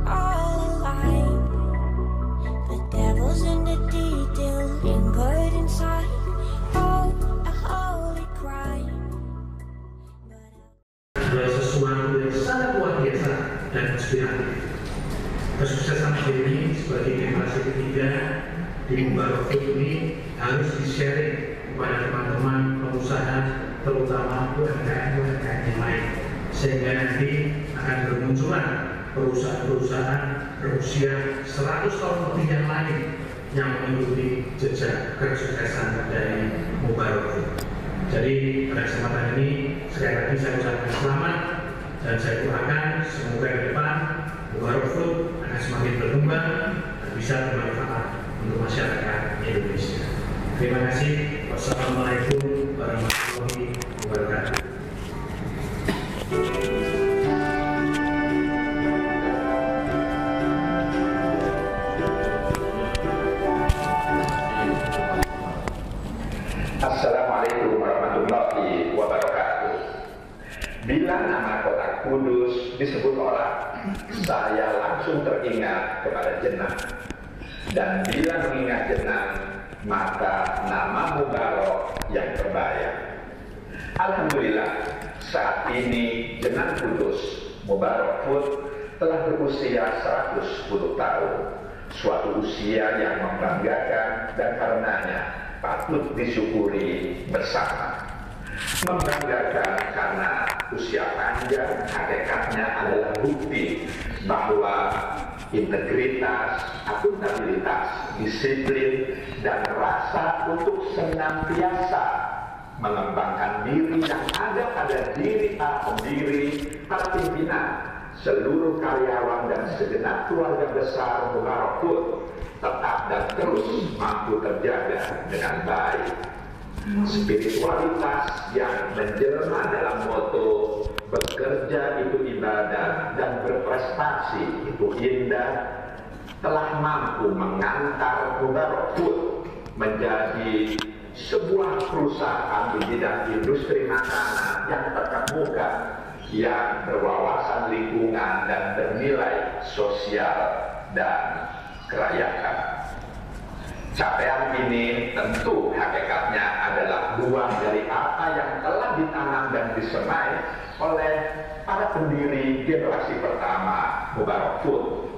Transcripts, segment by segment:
all aligned. The devil's in the detail, lingered inside. Oh, a holy crime. Adalah sesuatu yang sangat luar biasa dan inspiratif. Kesuksesan ini sebagai generasi ketiga di Mubarak Food ini harus di-sharing kepada teman-teman pengusaha, terutama UMKM-UMKM yang lain, sehingga nanti akan bermunculan perusahaan-perusahaan berusia 100 tahun lebih yang lain yang mengikuti jejak kesuksesan dari Mubarak Food. Jadi pada kesempatan ini sekali lagi saya ucapkan selamat dan saya doakan semoga ke depan Mubarak Food akan semakin berkembang dan bisa bermanfaat untuk masyarakat Indonesia. Terima kasih. Wassalamualaikum warahmatullahi wabarakatuh. Assalamualaikum warahmatullahi wabarakatuh. Bila nama kota Kudus disebut orang, saya langsung teringat kepada jenang. Dan bila mengingat jenang, maka nama Mubarak yang terbayang. Alhamdulillah, saat ini jenang Kudus, Mubarak Food, telah berusia 110 tahun. Suatu usia yang membanggakan dan karenanya patut disyukuri bersama. Membanggakan karena usia panjang hakikatnya adalah bukti bahwa integritas, akuntabilitas, disiplin, dan rasa untuk senantiasa mengembangkan diri yang ada pada diri para pimpinan, seluruh karyawan dan segenap keluarga besar Mubarak Food tetap dan terus mampu terjaga dengan baik. Spiritualitas yang menjelma dalam moto bekerja itu ibadah dan berprestasi itu indah telah mampu mengantar Mubarak Food menjadi sebuah perusahaan di bidang industri makanan yang terkemuka, yang berwawasan lingkungan dan bernilai sosial dan kerakyatan. Capaian ini tentu hakikatnya adalah buah dari apa yang telah ditanam dan disemai oleh para pendiri generasi pertama Mubarak Food.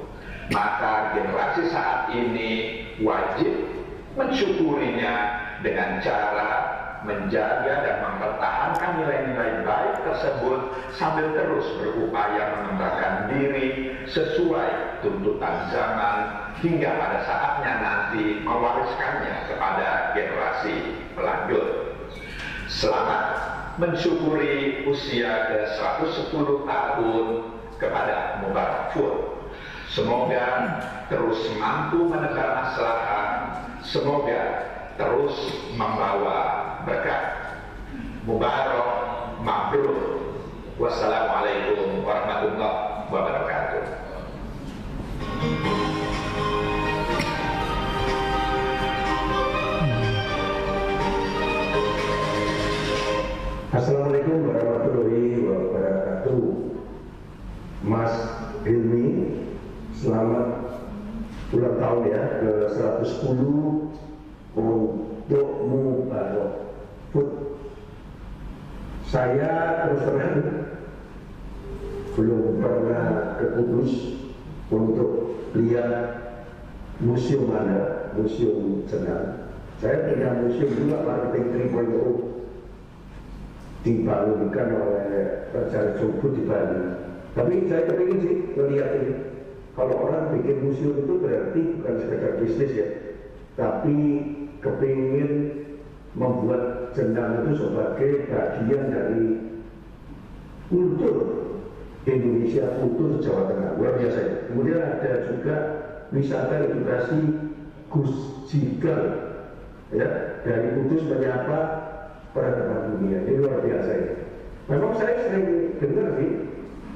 Maka generasi saat ini wajib mensyukurinya dengan cara menjaga dan mempertahankan nilai-nilai baik tersebut sambil terus berupaya mengembangkan diri sesuai tuntutan zaman hingga pada saatnya nanti mewariskannya kepada generasi pelanjut. Selamat mensyukuri usia ke-110 tahun kepada Mubarak Food. Semoga terus mampu menebar maslahat, semoga terus membawa berkah. Mubarak mabrur. Wassalamualaikum warahmatullahi wabarakatuh. Assalamualaikum warahmatullahi wabarakatuh. Mas Hilmi, selamat ulang tahun ya ke 110 untuk Mubarak Food. Saya terus terang belum pernah ke Kudus untuk lihat museum mana, museum jenang. Saya punya museum juga marketing 3.0 dibangunkan oleh Raja Jogja di Bali. Tapi saya kepingin sih melihat ini. Kalau orang bikin museum itu berarti bukan sekedar bisnis ya, tapi kepingin membuat jenang itu sebagai bagian dari kultur Indonesia, kultur Jawa Tengah, luar biasa ya. Kemudian ada juga wisata edukasi Gus Jigal ya, dari Kudus menyapa peradaban dunia. Ini luar biasa ya. Memang saya sering dengar sih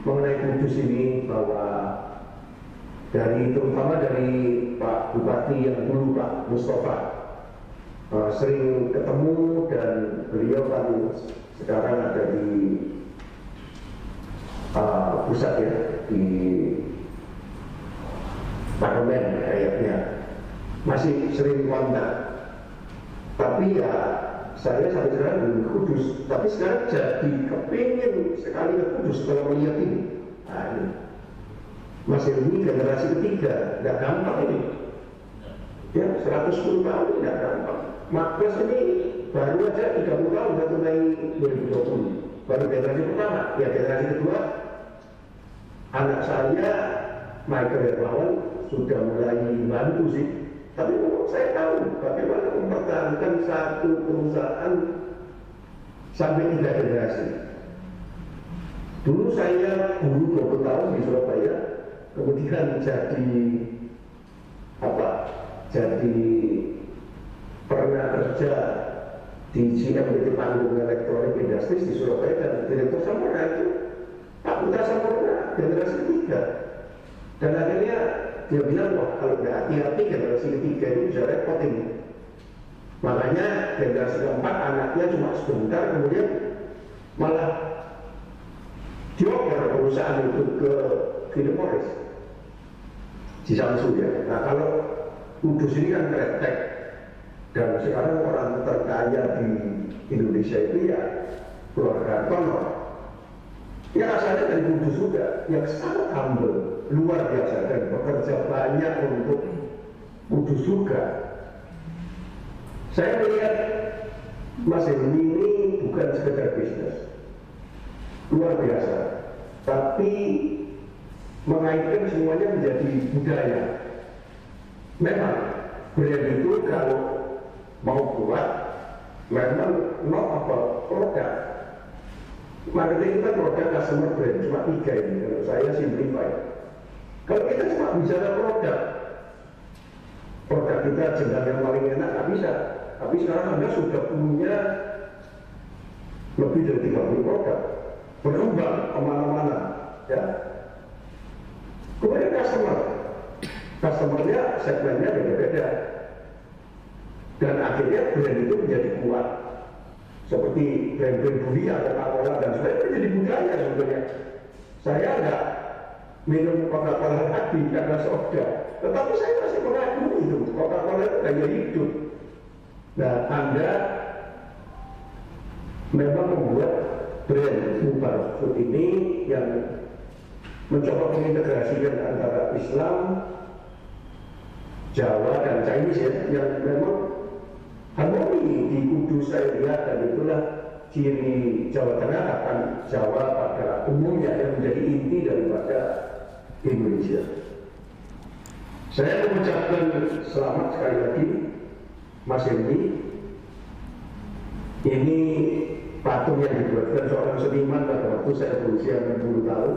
mengenai Kudus ini bahwa terutama dari Pak Bupati yang dulu, Pak Mustafa, sering ketemu, dan beliau kan sekarang ada di pusat ya, di parlemen kayaknya, masih sering kontak. Tapi ya saya sampai sekarang belum ke Kudus, tapi sekarang jadi kepingin sekali ke Kudus kalau melihat ini. Nah, ini Mas Helmi generasi ketiga, tidak gampang ini. Ya 110 tahun tidak gampang. Mas ini baru aja 30 tahun satu Mei 2020, baru generasi pertama. Ya generasi kedua, anak saya Michael Hermawan sudah mulai bantu sih. Tapi saya tahu bagaimana mempertahankan satu perusahaan sampai 3 generasi. Dulu saya guru 20 tahun di Surabaya, kemudian jadi pernah kerja di CMBT Panggung Elektronik Industries di Surabaya, dan direktur Sampurna itu Pak Putra Sampurna, generasi ketiga. Dan akhirnya dia bilang, wah kalau nggak hati-hati generasi ketiga itu bisa repot ini. Makanya generasi keempat anaknya cuma sebentar, kemudian malah dioper perusahaan itu ke Philip Morris di Samsung ya. Nah kalau Kudus ini kan kretek, dan sekarang orang terkaya di Indonesia itu ya keluarga Tono. Ya asalnya dari Kudus juga, yang sangat humble, luar biasa, dan bekerja banyak untuk Kudus juga. Saya melihat Mas Helmi ini bukan sekedar bisnis, luar biasa, tapi mengaitkan semuanya menjadi budaya. Memang brand itu kalau mau buat, memang produk. Marketing itu kan produk, customer, brand, cuma 3 ini. Kalau saya simplify. Kalau kita cuma bicara produk kita jenang yang paling enak, nggak bisa. Tapi sekarang Anda sudah punya lebih dari 30 produk, berkembang kemana-mana, ya. Kemudian customernya segmennya beda-beda, dan akhirnya brand itu menjadi kuat. Seperti brand-brand dunia, Coca-Cola dan sebagainya menjadi budaya sebenarnya. Saya nggak minum Coca-Cola lagi karena soda, tetapi saya masih mengakui itu Coca-Cola itu gaya hidup. Nah, Anda memang membuat brand Mubarak Food ini yang mencoba mengintegrasikan antara Islam, Jawa dan Chinese ya, yang memang harmoni di Kudus saya lihat, dan itulah ciri Jawa Tengah akan Jawa pada umumnya yang menjadi inti daripada Indonesia. Saya mengucapkan selamat sekali lagi Mas Helmi. Ini patung yang dibuatkan seorang seniman pada waktu saya berusia 60 tahun,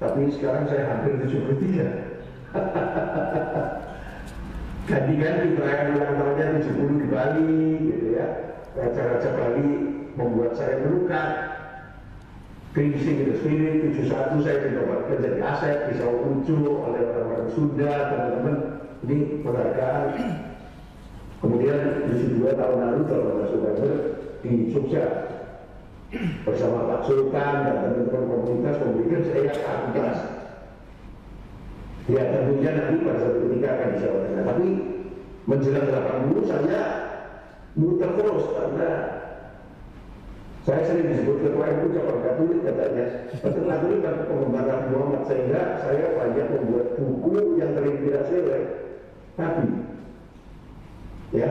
tapi sekarang saya hampir 73. Ganti-ganti perayaan ulang tahunnya 70 di Bali gitu ya. Raja-raja Bali membuat saya melukat. Cleansing the Spirit 71 saya didapatkan jadi aset di Sawokucu oleh orang-orang Sunda, teman-teman. Ini penghargaan. Kemudian 72 tahun lalu kalau November di Jogja bersama Pak Sultan dan teman-teman komunitas memberikan saya akuntas. Ya tentunya nanti pada suatu ketika akan di Jawa Tengah, tapi menjelang 80 saya muter terus karena saya sering disebut ketua MU cabang Katolik katanya. Betul Katolik dan penggemar Nabi Muhammad, sehingga saya banyak membuat buku yang terinspirasi oleh Nabi. Ya,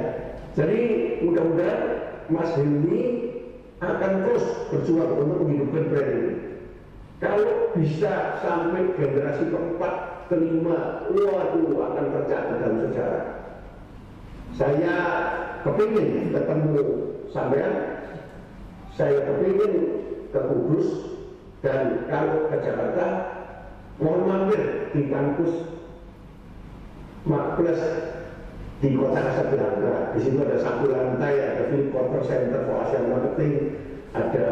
jadi mudah-mudahan Mas Helmi akan terus berjuang untuk menghidupkan brand ini. Kalau bisa sampai generasi keempat, kelima, waduh akan tercatat dalam sejarah. Saya kepingin ketemu sampean, saya kepingin ke Kudus, dan kalau ke Jakarta mohon mampir di kampus Makples di Kota Kasablanca. Di situ ada 1 lantai, ada Philip Porter Center for Asian Marketing, ada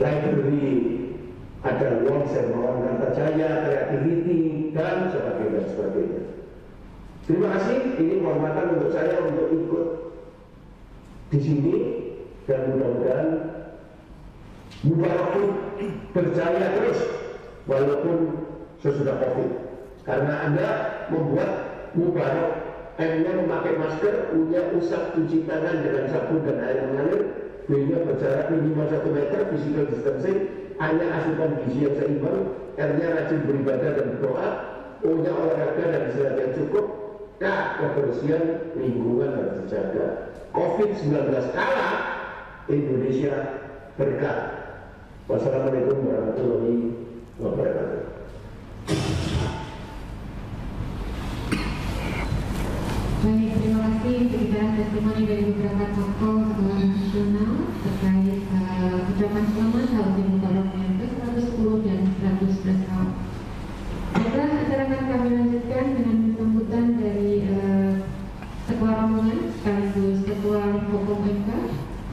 library, ada Lounge Hermawan Kartajaya, Creativity, dan sebagainya. Terima kasih, ini kehormatan untuk saya untuk ikut di sini, dan mudah-mudahan Mubarak berjaya terus walaupun sesudah COVID. Karena Anda membuat mubarak, Anda memakai masker, punya usap cuci tangan dengan sabun dan air mengalir, B-nya berjarak minimal 1 meter, physical distancing, A-nya asupan gizi yang seimbang, R-nya rajin beribadah dan berdoa, O-nya olahraga dan istirahat yang cukup, K, kebersihan lingkungan harus terjaga. COVID-19 kalah, Indonesia berkah. Wassalamualaikum warahmatullahi wabarakatuh. Baik, terima kasih pembicaraan testimoni dari beberapa tokoh nasional terkait ucapan selamat tahun Mubarak yang ke-110 dan 111 tahun. Baiklah, acara akan kami lanjutkan dengan sambutan dari Ketua Rombongan sekaligus Ketua Hukum MK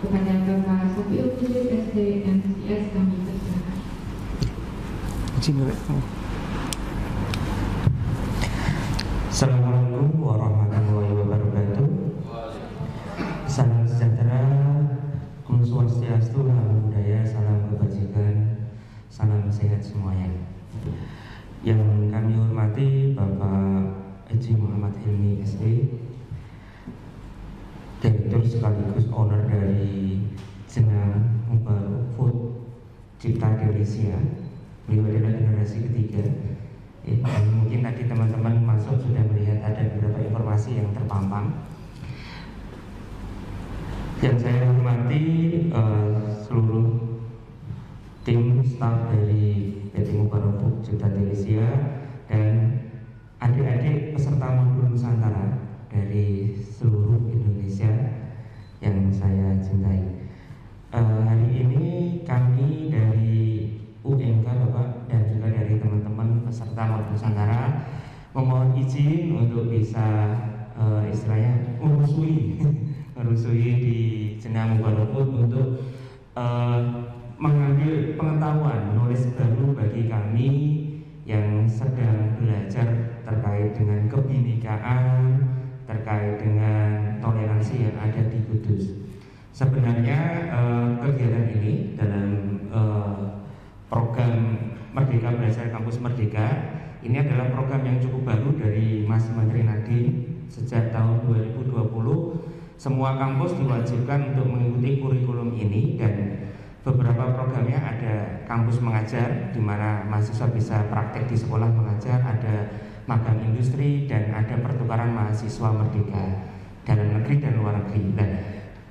kepada Bapak Sofiul Kudus SD MCS kami persilakan. Assalamualaikum warahmatullahi wabarakatuh. Salam sejahtera, Om Swastiastu, Namo Buddhaya, salam kebajikan, salam sehat semuanya. Yang kami hormati Bapak Haji Muhammad Hilmi SD, Direktur sekaligus owner dari Jenang Mubarak Food Cipta Delisia. Beliau adalah generasi ketiga. Mungkin tadi teman-teman masuk sudah melihat ada beberapa informasi yang terpampang. Yang saya hormati seluruh tim staf dari PT Mubarak Food Cipta Delisia dan adik-adik peserta modul Nusantara dari seluruh Indonesia yang saya cintai. Hari ini kami dari UMK Bapak dan juga dari teman-teman peserta modul Nusantara memohon izin untuk bisa istilahnya merusui di Jenang Mubarak Food untuk mengambil pengetahuan knowledge baru bagi kami yang sedang belajar terkait dengan kebinekaan, terkait dengan toleransi yang ada di Kudus. Sebenarnya kegiatan ini dalam program Merdeka Belajar Kampus Merdeka ini adalah program yang cukup baru dari Mas Menteri Nadiem. Sejak tahun 2020 semua kampus diwajibkan untuk mengikuti kurikulum ini dan beberapa programnya ada kampus mengajar di mana mahasiswa bisa praktek di sekolah mengajar, ada magang industri dan ada pertukaran mahasiswa merdeka dalam negeri dan luar negeri. Dan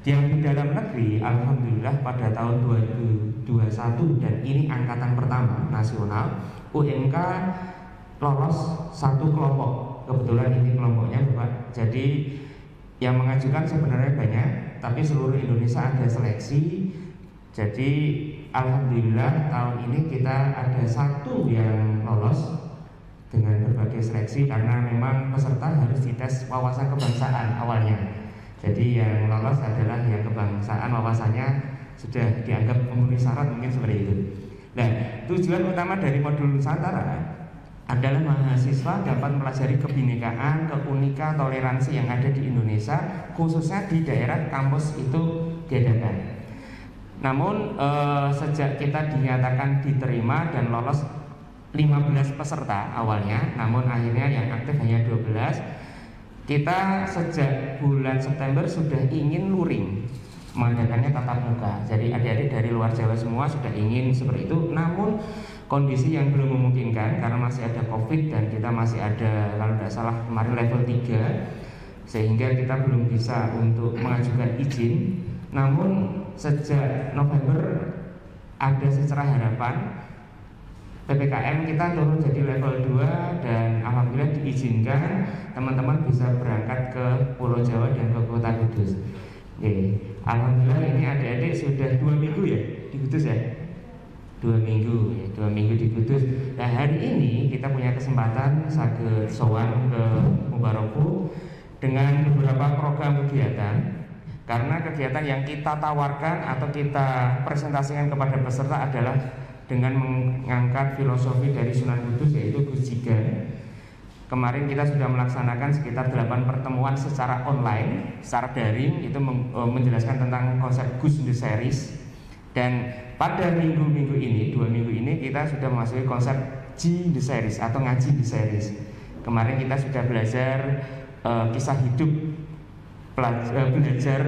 yang di dalam negeri, alhamdulillah pada tahun 2021 dan ini angkatan pertama nasional, UMK lolos 1 kelompok. Kebetulan ini kelompoknya Bapak. Jadi yang mengajukan sebenarnya banyak, tapi seluruh Indonesia ada seleksi. Jadi alhamdulillah tahun ini kita ada 1 yang lolos dengan berbagai seleksi karena memang peserta harus dites wawasan kebangsaan awalnya. Jadi yang lolos adalah yang kebangsaan, wawasannya sudah dianggap memenuhi syarat, mungkin seperti itu. Nah, tujuan utama dari modul Nusantara adalah mahasiswa dapat mempelajari kebinekaan, keunikan, toleransi yang ada di Indonesia, khususnya di daerah kampus itu diadakan. Namun sejak kita dinyatakan diterima dan lolos 15 peserta awalnya, namun akhirnya yang aktif hanya 12. Kita sejak bulan September sudah ingin luring mengadakannya tatap muka. Jadi adik-adik dari luar Jawa semua sudah ingin seperti itu. Namun kondisi yang belum memungkinkan karena masih ada COVID dan kita masih ada, kalau tidak salah kemarin level 3, sehingga kita belum bisa untuk mengajukan izin. Namun sejak November ada secerah harapan, PPKM kita turun jadi level 2 dan alhamdulillah diizinkan teman-teman bisa berangkat ke Pulau Jawa dan ke Kota Kudus. Alhamdulillah ini adik-adik sudah 2 minggu ya di Kudus ya. 2 minggu di Kudus. Nah hari ini kita punya kesempatan saged sowan ke Mubarak Food dengan beberapa program kegiatan. Karena kegiatan yang kita tawarkan atau kita presentasikan kepada peserta adalah dengan mengangkat filosofi dari Sunan Kudus, yaitu Gus Jigan. Kemarin kita sudah melaksanakan sekitar 8 pertemuan secara online, secara daring, itu menjelaskan tentang konsep Gus in the Series. Dan pada minggu-minggu ini, 2 minggu ini kita sudah memasuki konsep G in the series atau ngaji di series. Kemarin kita sudah belajar kisah hidup, belajar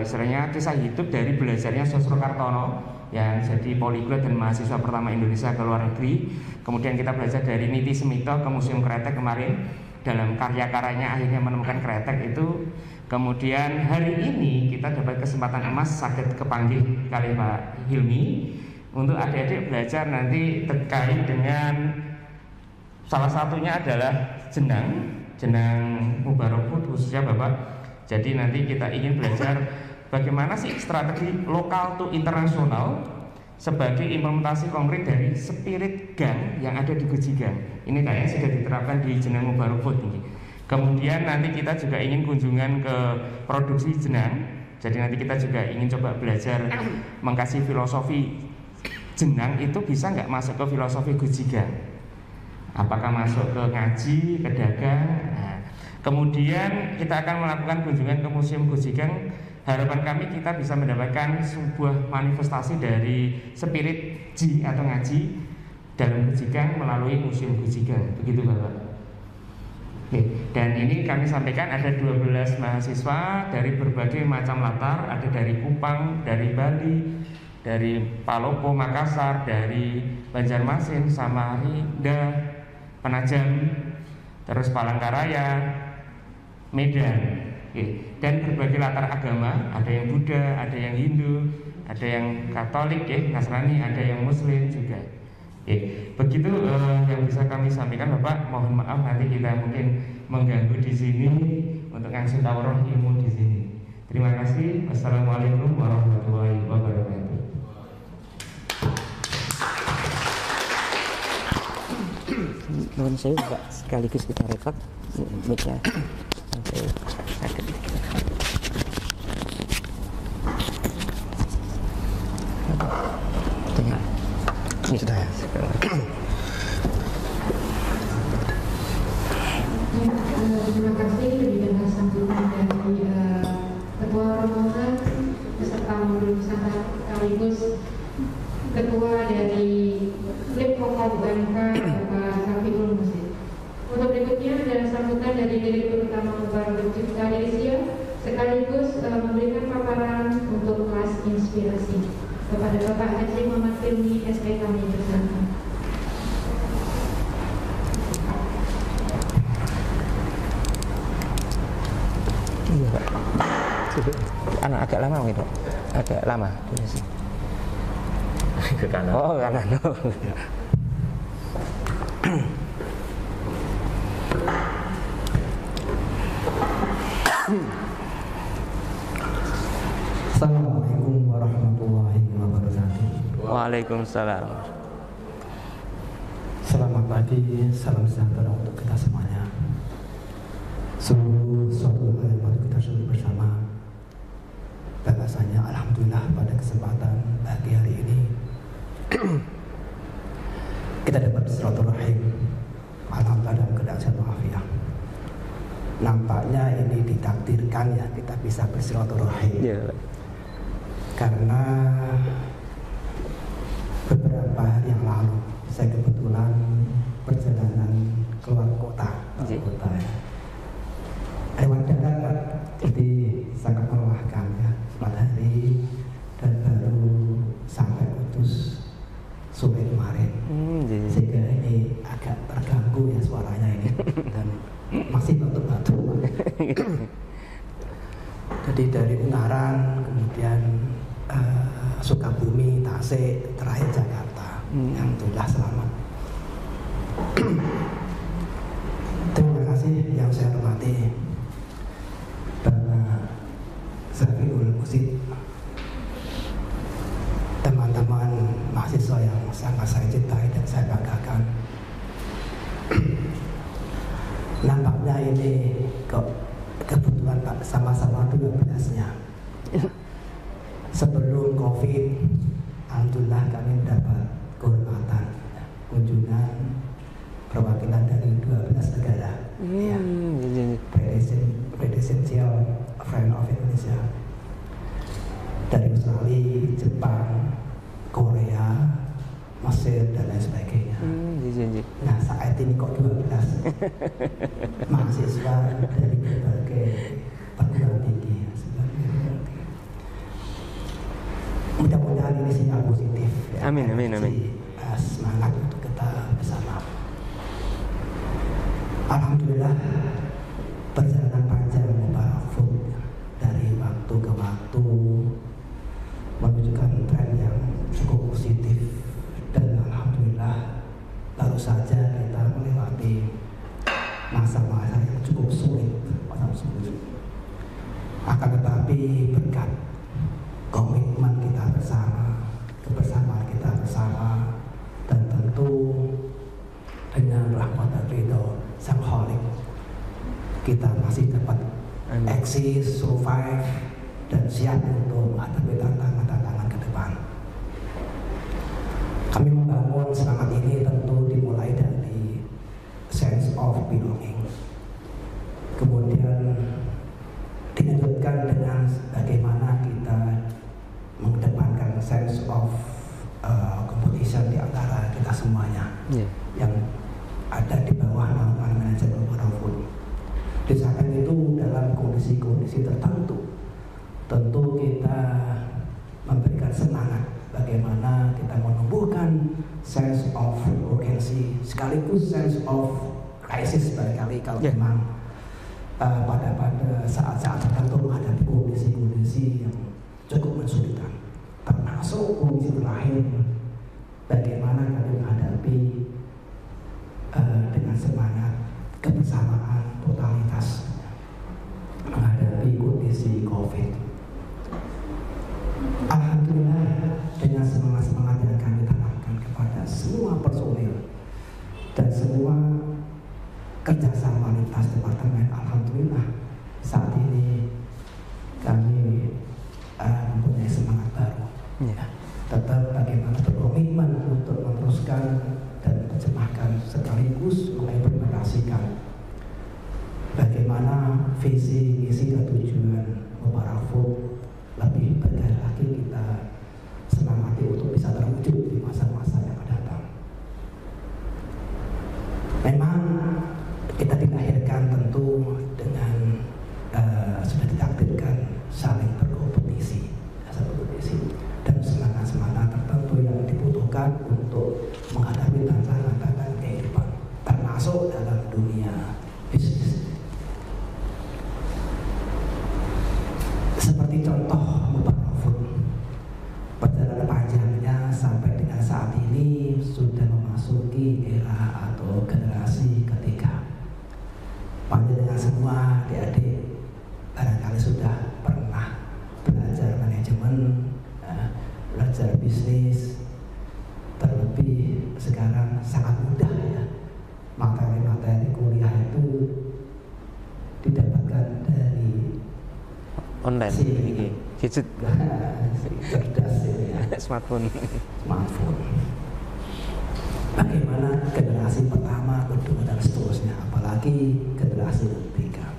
istilahnya kisah hidup dari belajarnya Sosro Kartono yang jadi poliglot dan mahasiswa pertama Indonesia ke luar negeri. Kemudian kita belajar dari Niti Semito ke Museum Kretek kemarin, dalam karya-karyanya akhirnya menemukan kretek itu. Kemudian hari ini kita dapat kesempatan emas sakit kepanggil kali Pak Hilmi untuk adik-adik belajar nanti terkait dengan salah satunya adalah jenang Mubarak Food khususnya Bapak. Jadi nanti kita ingin belajar bagaimana sih strategi lokal to internasional sebagai implementasi konkret dari spirit gang yang ada di Gujigang. Ini kayaknya sudah diterapkan di jenang Mubarak Food ini. Kemudian nanti kita juga ingin kunjungan ke produksi jenang. Jadi nanti kita juga ingin coba belajar mengkaji filosofi jenang itu bisa nggak masuk ke filosofi Gujigang. Apakah masuk ke ngaji, ke dagang. Nah, kemudian kita akan melakukan kunjungan ke Museum Gujigang. Harapan kami kita bisa mendapatkan sebuah manifestasi dari spirit Ji atau ngaji dalam Gujigang melalui Museum Gujigang. Begitu Bapak. Oke, dan ini kami sampaikan ada 12 mahasiswa dari berbagai macam latar. Ada dari Kupang, dari Bali, dari Palopo, Makassar, dari Banjarmasin, Samarinda, Penajam, terus Palangkaraya, Medan, dan berbagai latar agama. Ada yang Buddha, ada yang Hindu, ada yang Katolik, Nasrani, ada yang Muslim juga. Begitu yang bisa kami sampaikan Bapak. Mohon maaf nanti kita mungkin mengganggu di sini untuk ngasih tawaran ilmu di sini. Terima kasih. Wassalamualaikum warahmatullahi wabarakatuh. Mohon saya Pak, sekaligus kita rekod mic-nya sampai sakit. Sudah ya. Terima kasih dengan sambutan dari Ketua Rombongan beserta Modul Nusantara sekaligus Ketua dari Klip Vokal UMK Bapak Safiul Muslim. Untuk berikutnya adalah sambutan dari Direktur Utama Mubarak Cipta Indonesia sekaligus memberikan paparan untuk kelas inspirasi kepada Bapak Haji Muhammad Hilmi SP kami bersama. Iya Pak. Agak lama gitu. Agak lama. Ke kanan. Oh, kanan. Assalamualaikum warahmatullahi wabarakatuh. Waalaikumsalam. Selamat pagi, salam sejahtera untuk kita semuanya. Sungguh suatu hal yang patut kita syukuri bersama. Bahwasanya alhamdulillah pada kesempatan pagi hari ini kita dapat silaturahim alhamdulillah dalam keadaan sehat walafiat. Nampaknya ini ditakdirkan ya kita bisa bersilaturahim. Yeah. Karena beberapa hari yang lalu saya kebetulan perjalanan keluar kota, ya. Lewat darat, jadi sangat melelahkan ya. 4 hari dan baru sampai Kudus sore kemarin. Sehingga ini agak terganggu ya suaranya ini dan masih batuk-batuk. Jadi dari Ungaran kemudian Sukabumi, Tasik, terakhir Jakarta. Alhamdulillah selamat. Terima kasih yang saya hormati Bapak Safiul Muslim, teman-teman mahasiswa yang sangat saya cintai dan saya banggakan. Nampaknya ini kok kebetulan Pak sama-sama 12-nya. Sebelum COVID, alhamdulillah kami mendapat kehormatan kunjungan perwakilan dari 12 negara. Presidential Friend of Indonesia dari Australia, Jepang, Korea, Mesir dan lain sebagainya. Nah, saat ini kok 12 mahasiswa dari berbagai perguruan tinggi. Mudah-mudahan ini sinyal positif. Ya. Amin, amin, amin. Semangat untuk kita bersama. Alhamdulillah, perjalanan panjang Mubarak Food dari waktu ke waktu menunjukkan tren yang cukup positif, dan alhamdulillah baru saja kita melewati masa-masa yang cukup sulit, akan tetapi berkat komitmen kita bersama, kebersamaan kita bersama, dan tentu dengan rahmat dan ridho Sang Khalik, kita masih dapat eksis, survive, dan siap untuk menghadapi tantangan-tantangan ke depan. Kami membangun semangat ini tentu dimulai dari sense of belonging, kemudian dilanjutkan dengan bagaimana kita mengedepankan sense of competition di antara kita semuanya yang ada di bawah naungan manajemen Mubarak Food. Di samping itu, dalam kondisi-kondisi tertentu, tentu kita memberikan semangat bagaimana kita menumbuhkan sense of urgency sekaligus sense of crisis barangkali kalau memang pada saat-saat tertentu menghadapi kondisi-kondisi yang cukup mensulitan, termasuk kondisi terakhir bagaimana kami menghadapi dengan semangat kebersamaan totalitas menghadapi kondisi COVID. Alhamdulillah, dengan semangat-semangat yang kami tanamkan kepada semua personil dan semua kerjasama lintas departemen, alhamdulillah saat ini kami mempunyai semangat baru. Tetap bagaimana berkomitmen untuk meneruskan dan menerjemahkan sekaligus mengimplementasikan bagaimana visi, misi, dan tujuan Mubarak Food lebih berkali lagi kita semangati untuk bisa terwujud di masa-masa yang akan datang. Memang kita dilahirkan tentu dengan sudah ditakdirkan saling berkompetisi, dan semangat-semangat tertentu yang dibutuhkan untuk menghadapi tantangan-tantangan kehidupan, termasuk dalam dunia bisnis. Seperti contoh Mubarak Food, perjalanan panjangnya sampai dengan saat ini sudah memasuki era atau generasi ketiga. Panjenengan semua adik-adik barangkali sudah pernah belajar manajemen, belajar bisnis, terlebih sekarang sangat mudah ya, materi-materi kuliah itu didapatkan dari online, gadget, cerdas ini ya. smartphone. Bagaimana generasi pertama, kedua, dan seterusnya, apalagi generasi ketiga.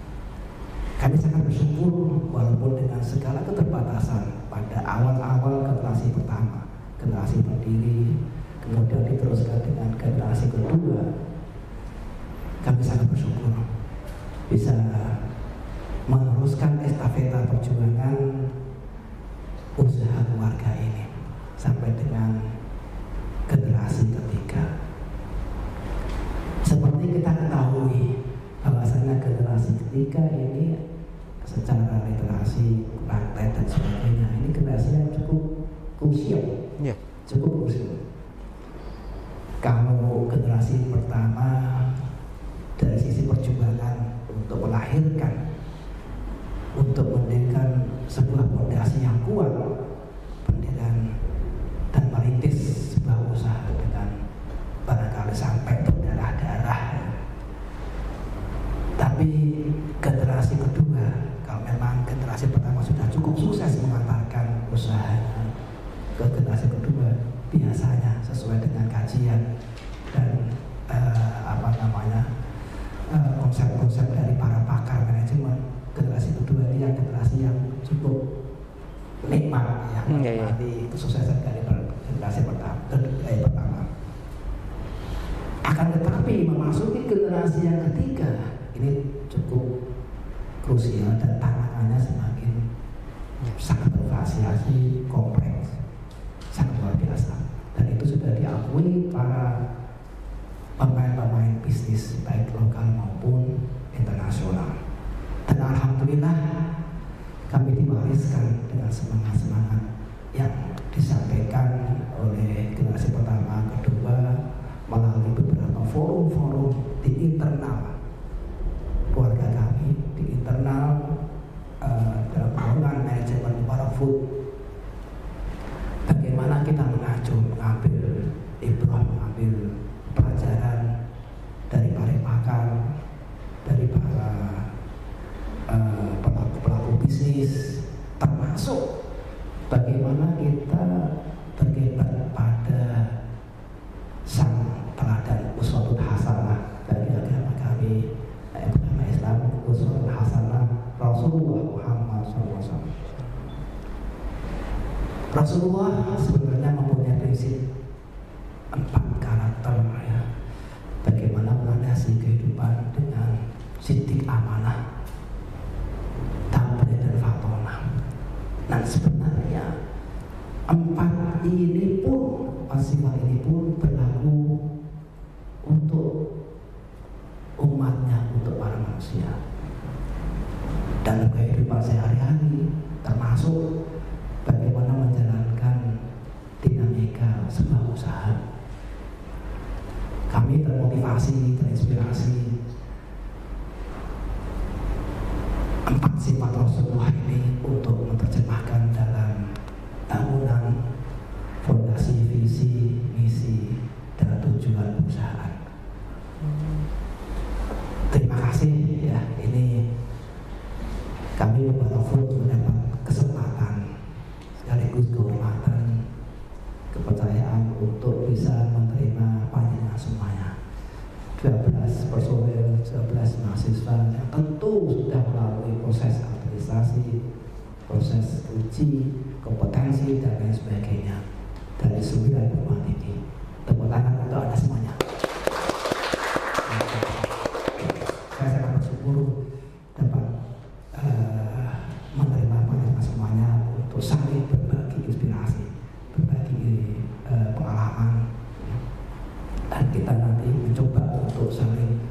Kami sangat bersyukur walaupun dengan segala keterbatasan pada awal-awal generasi pertama, generasi berdiri, kemudian diteruskan dengan generasi kedua, kami sangat bersyukur bisa meneruskan estafeta perjuangan usaha keluarga ini sampai dengan generasi ketiga. Seperti kita ketahui bahwasanya generasi ketiga ini secara literasi, praktek, dan sebagainya, ini generasi yang cukup krusial, cukup krusial. Kalau generasi pertama dari sisi perjuangan untuk melahirkan, untuk mendirikan sebuah fondasi yang kuat, pendirian dan merintis sebuah usaha dengan barangkali sampai berdarah-darah. Tapi generasi kedua, kalau memang generasi pertama sudah cukup sukses mengantarkan usahanya ke generasi kedua, biasanya sesuai dengan kajian dan konsep-konsep dari para pakar manajemen, generasi kedua ini yang generasi yang cukup nikmat ya, menikmati kesuksesan dari generasi pertama. Akan tetapi Tapi memasuki generasi yang ketiga ini cukup krusial dan tantangannya semakin sangat bervariasi, kompleks, sangat luar biasa. Dan itu sudah diakui para pemain-pemain bisnis baik lokal maupun internasional. Dan alhamdulillah kami diwariskan dengan semangat-semangat yang disampaikan oleh generasi pertama, kedua melalui beberapa forum-forum di internal keluarga kami, di internal dalam naungan manajemen Barafood. Bagaimana kita mengambil ibrah, mengambil pelajaran dari para pakar, dari para pelaku bisnis, termasuk bagaimana kita terlibat pada sang teladan uswatul hasanah dari agama kami, agama Islam, uswatul hasanah Rasulullah Muhammad SAW. Rasulullah sebenarnya mempunyai prinsip 4 karakter ya. Bagaimana melandasi kehidupan dengan siddiq, amanah, tabligh dan fatonah. Dan sebenarnya 4 ini pun, sifat ini pun berlaku untuk umatnya, untuk para manusia dalam kehidupan sehari-hari, termasuk bagaimana menjalankan dinamika sebuah usaha. Kami termotivasi, terinspirasi 4 sifat Rasulullah ini untuk menerjemahkan dalam bangunan fondasi, visi, misi, dan tujuan perusahaan. Terima kasih ya, ini kami Barafood mendapat kesempatan sekaligus kehormatan, kepercayaan untuk bisa menerima panjenengan semuanya. 12 personel, 12 mahasiswa yang tentu sudah melalui proses administrasi, proses uji, kompetensi dan lain sebagainya dari 9 perguruan tinggi. Tepuk tangan untuk Anda semuanya. Saya sangat bersyukur dapat menerima panjenengan semuanya untuk saling berbagi inspirasi, berbagi pengalaman, dan kita nanti mencoba untuk saling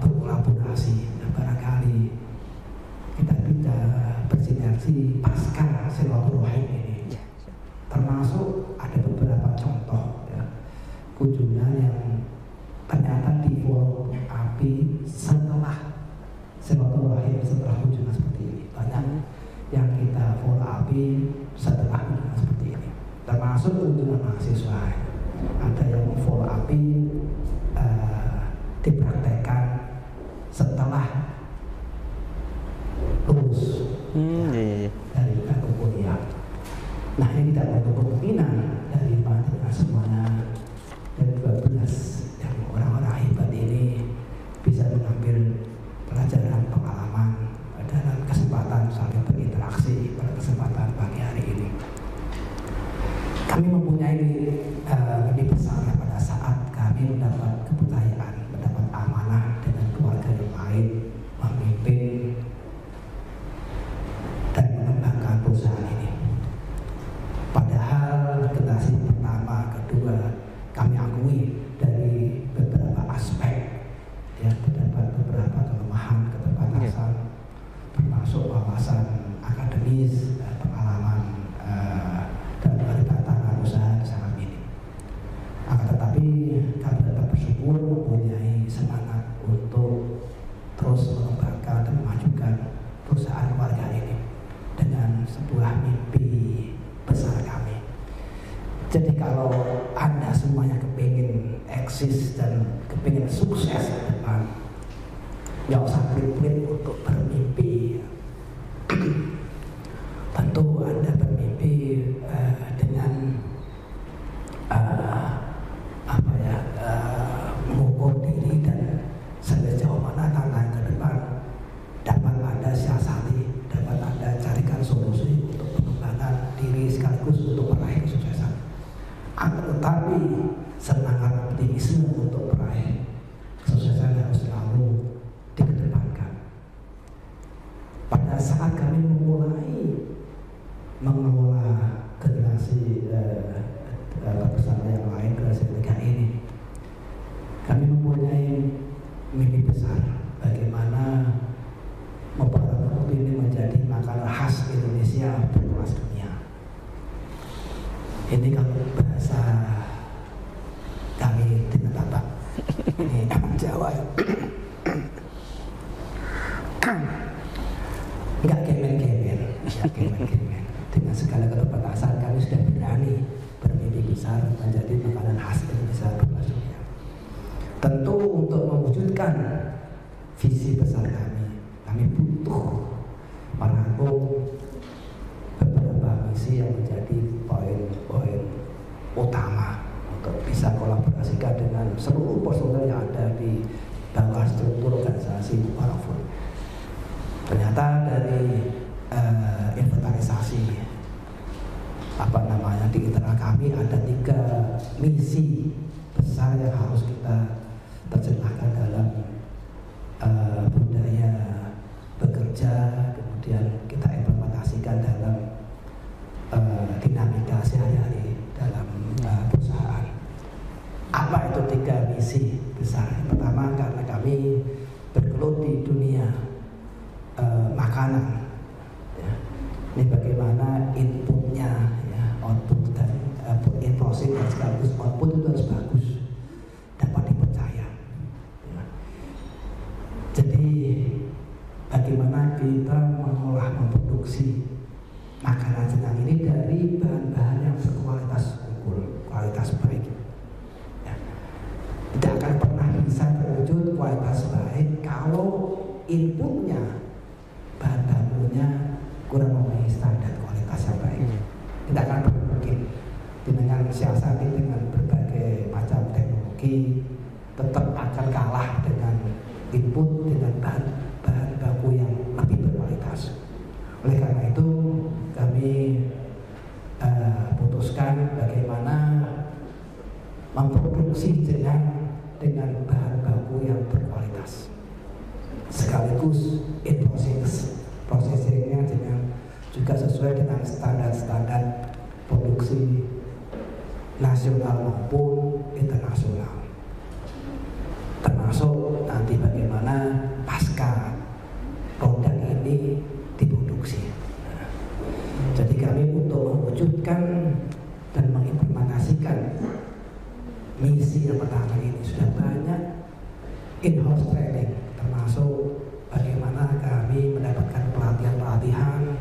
berkolaborasi dan barangkali kita bisa bersinergi pasca silaturahim ini. Termasuk ada beberapa contoh ya, kunjungan yang ternyata di forum API setelah silaturahim, setelah kunjungan seperti ini. Banyak yang kita forum API setelah kunjungan seperti ini, termasuk kunjungan mahasiswa. Ada yang follow up dipraktekkan setelah lulus dari bangku kuliah. Nah, ini tidak ada kemungkinan dari panjenengan semuanya dan 12 yang orang-orang hebat ini bisa mengambil pelajaran pengalaman dalam kesempatan saling berinteraksi pada kesempatan pagi hari ini. Kami mempunyai mimpi besar pada saat kami mendapat kepercayaan, mendapat amanah dengan keluarga yang lain, memimpin dan mengembangkan perusahaan ini. Padahal generasi pertama, kedua, kami akui dari beberapa aspek, ya, terdapat beberapa kelemahan, keterbatasan, termasuk wawasan akademis, pengalaman dan tantangan usaha sangat minim. Akan tetapi kami tetap bersyukur mempunyai semangat untuk terus mengembangkan dan memajukan perusahaan keluarga ini dengan sebuah mimpi besar kami. Jadi kalau Anda semuanya kepingin eksis dan kepingin sukses ke depan, nggak usah pelit-pelit untuk bermimpi. Tentu Anda bermimpi dengan mengukur diri dan sejauh mana tantangan ke depan dapat Anda siasati, dapat Anda carikan solusi untuk pengembangan diri sekaligus untuk meraih kesuksesan. Tetapi semangat optimisme untuk meraih kami mempunyai mimpi besar bagaimana Mubara Food ini menjadi makanan khas Indonesia berkelas dunia. Ini kalau bahasa kami dengan Bapak ini Jawa ya. Enggak gemen-gemen, dengan segala keterbatasan kami sudah berani bermimpi besar menjadi makanan khas Indonesia berkelas dunia. Tentu untuk mewujudkan visi besar kami butuh merangkum beberapa misi yang menjadi poin-poin utama untuk bisa kolaborasikan dengan seluruh personel yang ada di bawah struktur organisasi Mubara Food. Ternyata dari inventarisasi di internal kami ada 3 misi besar yang harus kita terjemahkan dalam budaya bekerja, kemudian kita implementasikan dalam dinamika sehari-hari dalam perusahaan. Apa itu 3 misi besar? Yang pertama, karena kami bergelut di dunia makanan, ya. Ini bagaimana inputnya, ya, output dan in process dan sekaligus output itu harus bagus, dapat dipercaya. Ya. Jadi bagaimana kita mengolah, memproduksi makanan senang ini dari bahan-bahan yang berkualitas unggul, kualitas baik. Ya. Tidak akan pernah bisa terwujud kualitas baik kalau inputnya, bahan bakunya kurang memenuhi standar kualitas yang baik. Tidak akan mungkin. Dengan siasati dengan berbagai macam teknologi tetap akan kalah dengan input dengan bahan baku yang lebih berkualitas. Oleh karena itu kami putuskan bagaimana memproduksi dengan bahan baku yang berkualitas, sekaligus prosesingnya juga sesuai dengan standar-standar produksi nasional maupun internasional, termasuk nanti bagaimana pasca produk ini diproduksi. Jadi kami untuk mewujudkan dan mengimplementasikan misi yang pertama ini sudah banyak in-house training, termasuk bagaimana kami mendapatkan pelatihan,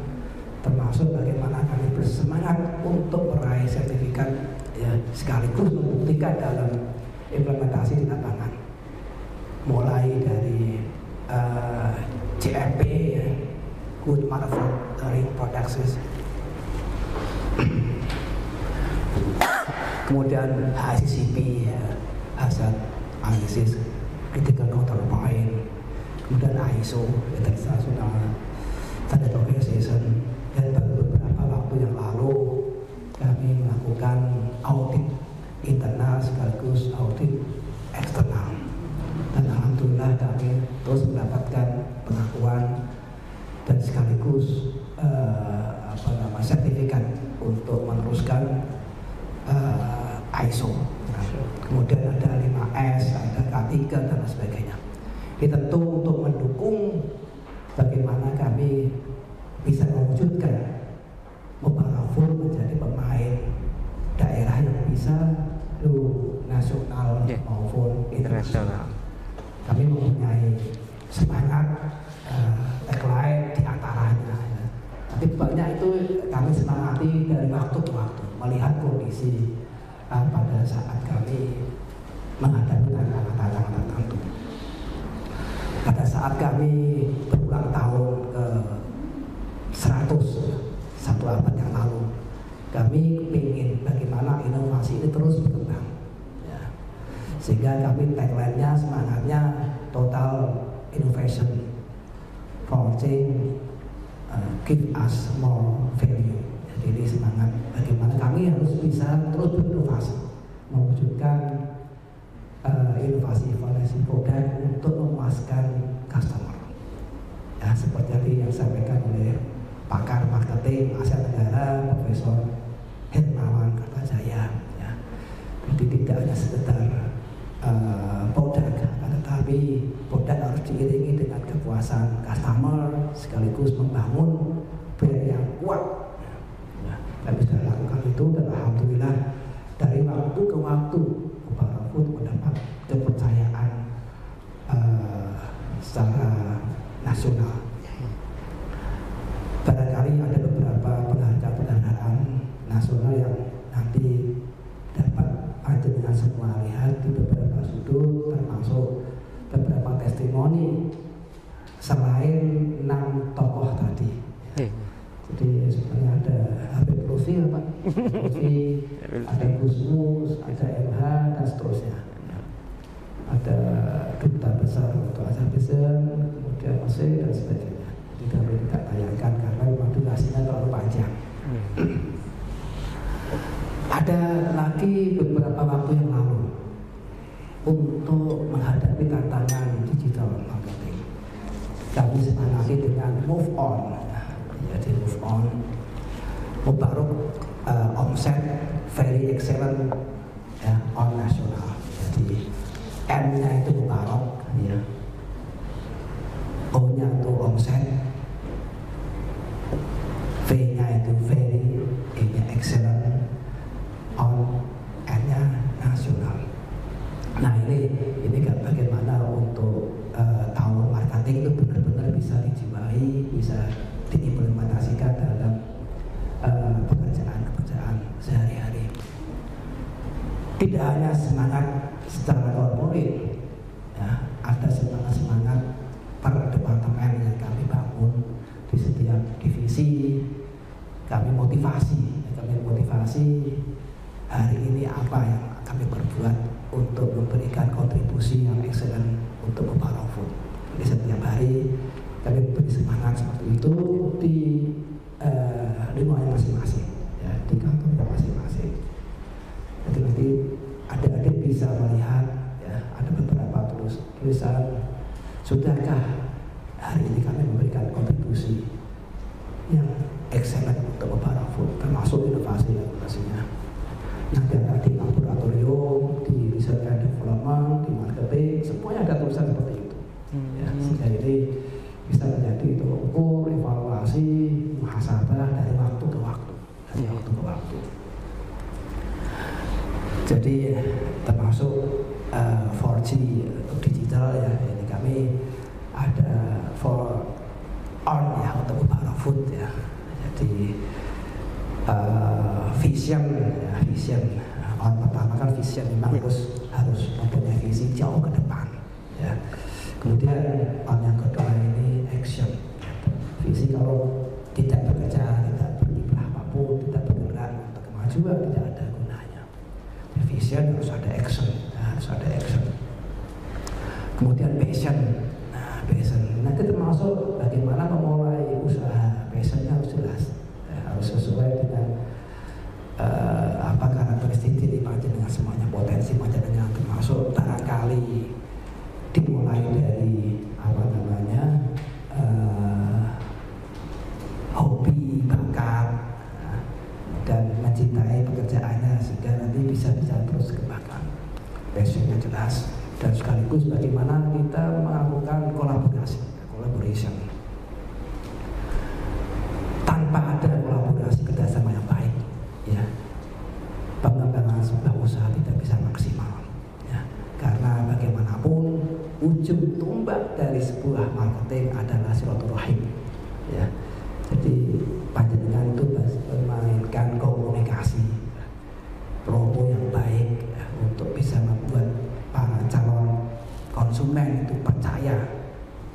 termasuk bagaimana kami bersemangat untuk meraih sertifikat, ya, sekaligus membuktikan dalam implementasi di lapangan, mulai dari GMP, ya, Good Manufacturing Practices, kemudian HACCP, ya, Hazard Analysis, Critical Control Point, kemudian ISO, International Standard Organization, dan baru beberapa waktu yang lalu kami melakukan audit internal sekaligus audit eksternal, dan alhamdulillah kami terus mendapatkan pengakuan dan sekaligus sertifikat untuk meneruskan ISO. Kemudian ada 5S, ada K3 dan sebagainya. Ini tentu untuk mendukung bagaimana kami bisa mewujudkan Mubara Food menjadi pemain daerah yang bisa nasional maupun internasional. Kami mempunyai semangat tagline di antaranya, ya. Tapi banyak itu kami semangati dari waktu ke waktu, melihat kondisi pada saat kami menghadapi tantangan tertentu. Pada saat kami berulang tahun ke 100 abad yang lalu, kami ingin bagaimana inovasi ini terus berkembang, ya. Sehingga kami tagline-nya, semangatnya total innovation for change, give us more value. Jadi ini semangat bagaimana kami harus bisa terus berinovasi, mewujudkan inovasi produk untuk memuaskan customer. Ya, seperti tadi yang disampaikan oleh pakar marketing Asia Tenggara, Profesor Hermawan Kartajaya. Ya. Jadi tidak hanya sekedar diiringi dengan kepuasan customer sekaligus membangun brand yang kuat. Kami sudah lakukan itu dan alhamdulillah dari waktu ke waktu Mubarak Food mendapat kepercayaan secara nasional. Barangkali ada beberapa penghargaan nasional yang nanti dapat panjenengan semua lihat di beberapa sudut, termasuk beberapa testimoni selain 6 tokoh tadi. Jadi sebenarnya ada Habib Lutfi, Pak Lutfi, ada Gusmus, ada MH dan seterusnya. Ada Duta Besar untuk Azerbaijan, kemudian Mesir dan sebagainya. Jadi kami tidak tayangkan karena memang durasinya terlalu panjang. Ada lagi beberapa waktu yang lalu untuk menghadapi tantangan digital marketing, kami sepakati dengan move on. Jadi move on, Mubarak omset very excellent ya, on nasional. Jadi M-nya itu Mubarak, ya. O-nya itu omset, V-nya itu very, E-nya excellent, on, N-nya nasional. Nah ini kan bagaimana untuk tahun marketing itu benar-benar bisa dijiwai, bisa diimplementasikan dalam pekerjaan sehari-hari. Tidak hanya semangat secara korporat, ya, ada semangat per departemen yang kami bangun di setiap divisi. Kami motivasi hari ini apa yang kami perbuat untuk memberikan kontribusi yang excellent untuk Mubarak Food. Jadi setiap hari kami beri semangat seperti itu di lingkungan masing-masing, ya, di kantor masing-masing. Jadi nanti adik-adik bisa melihat, ya, ada beberapa tulisan, sudahkah hari ini kami memberikan kontribusi yang excellent untuk Mubarak Food, termasuk inovasinya. Nanti ada di laboratorium, di research and development, di marketing, semuanya ada tulisan seperti itu. Ya, sehingga ini bisa menjadi tolok ukur, evaluasi, muhasabah dari waktu ke waktu, Jadi termasuk 4G untuk digital, ya, ini kami ada for on, ya, untuk Mubarak Food, ya. Jadi vision on, pertama kan vision memang harus mempunyai visi jauh ke depan, ya. Kemudian on yang kedua ini action. Visi kalau tidak bekerja, tidak berkiprah apapun, tidak bergerak untuk kemajuan, tidak ada gunanya. Vision harus ada action, harus ada action. Kemudian passion. Nanti termasuk bagaimana memulai usaha. Passionnya harus jelas, harus sesuai dengan apa karakteristik diri dengan semuanya, potensi dengan, termasuk barangkali dimulai dari hobi, bakat, dan mencintai pekerjaannya sehingga nanti bisa terus kembangkan. Passionnya jelas, dan sekaligus bagaimana kita melakukan collaboration. Tanpa ada kolaborasi kerjasama yang baik, ya, pengembangan sebuah usaha tidak bisa maksimal, ya. Karena bagaimanapun ujung tombak dari sebuah marketing adalah silaturahim, ya. Jadi panjenengan itu memainkan komunikasi, promo yang baik, ya, untuk bisa membuat para calon konsumen itu percaya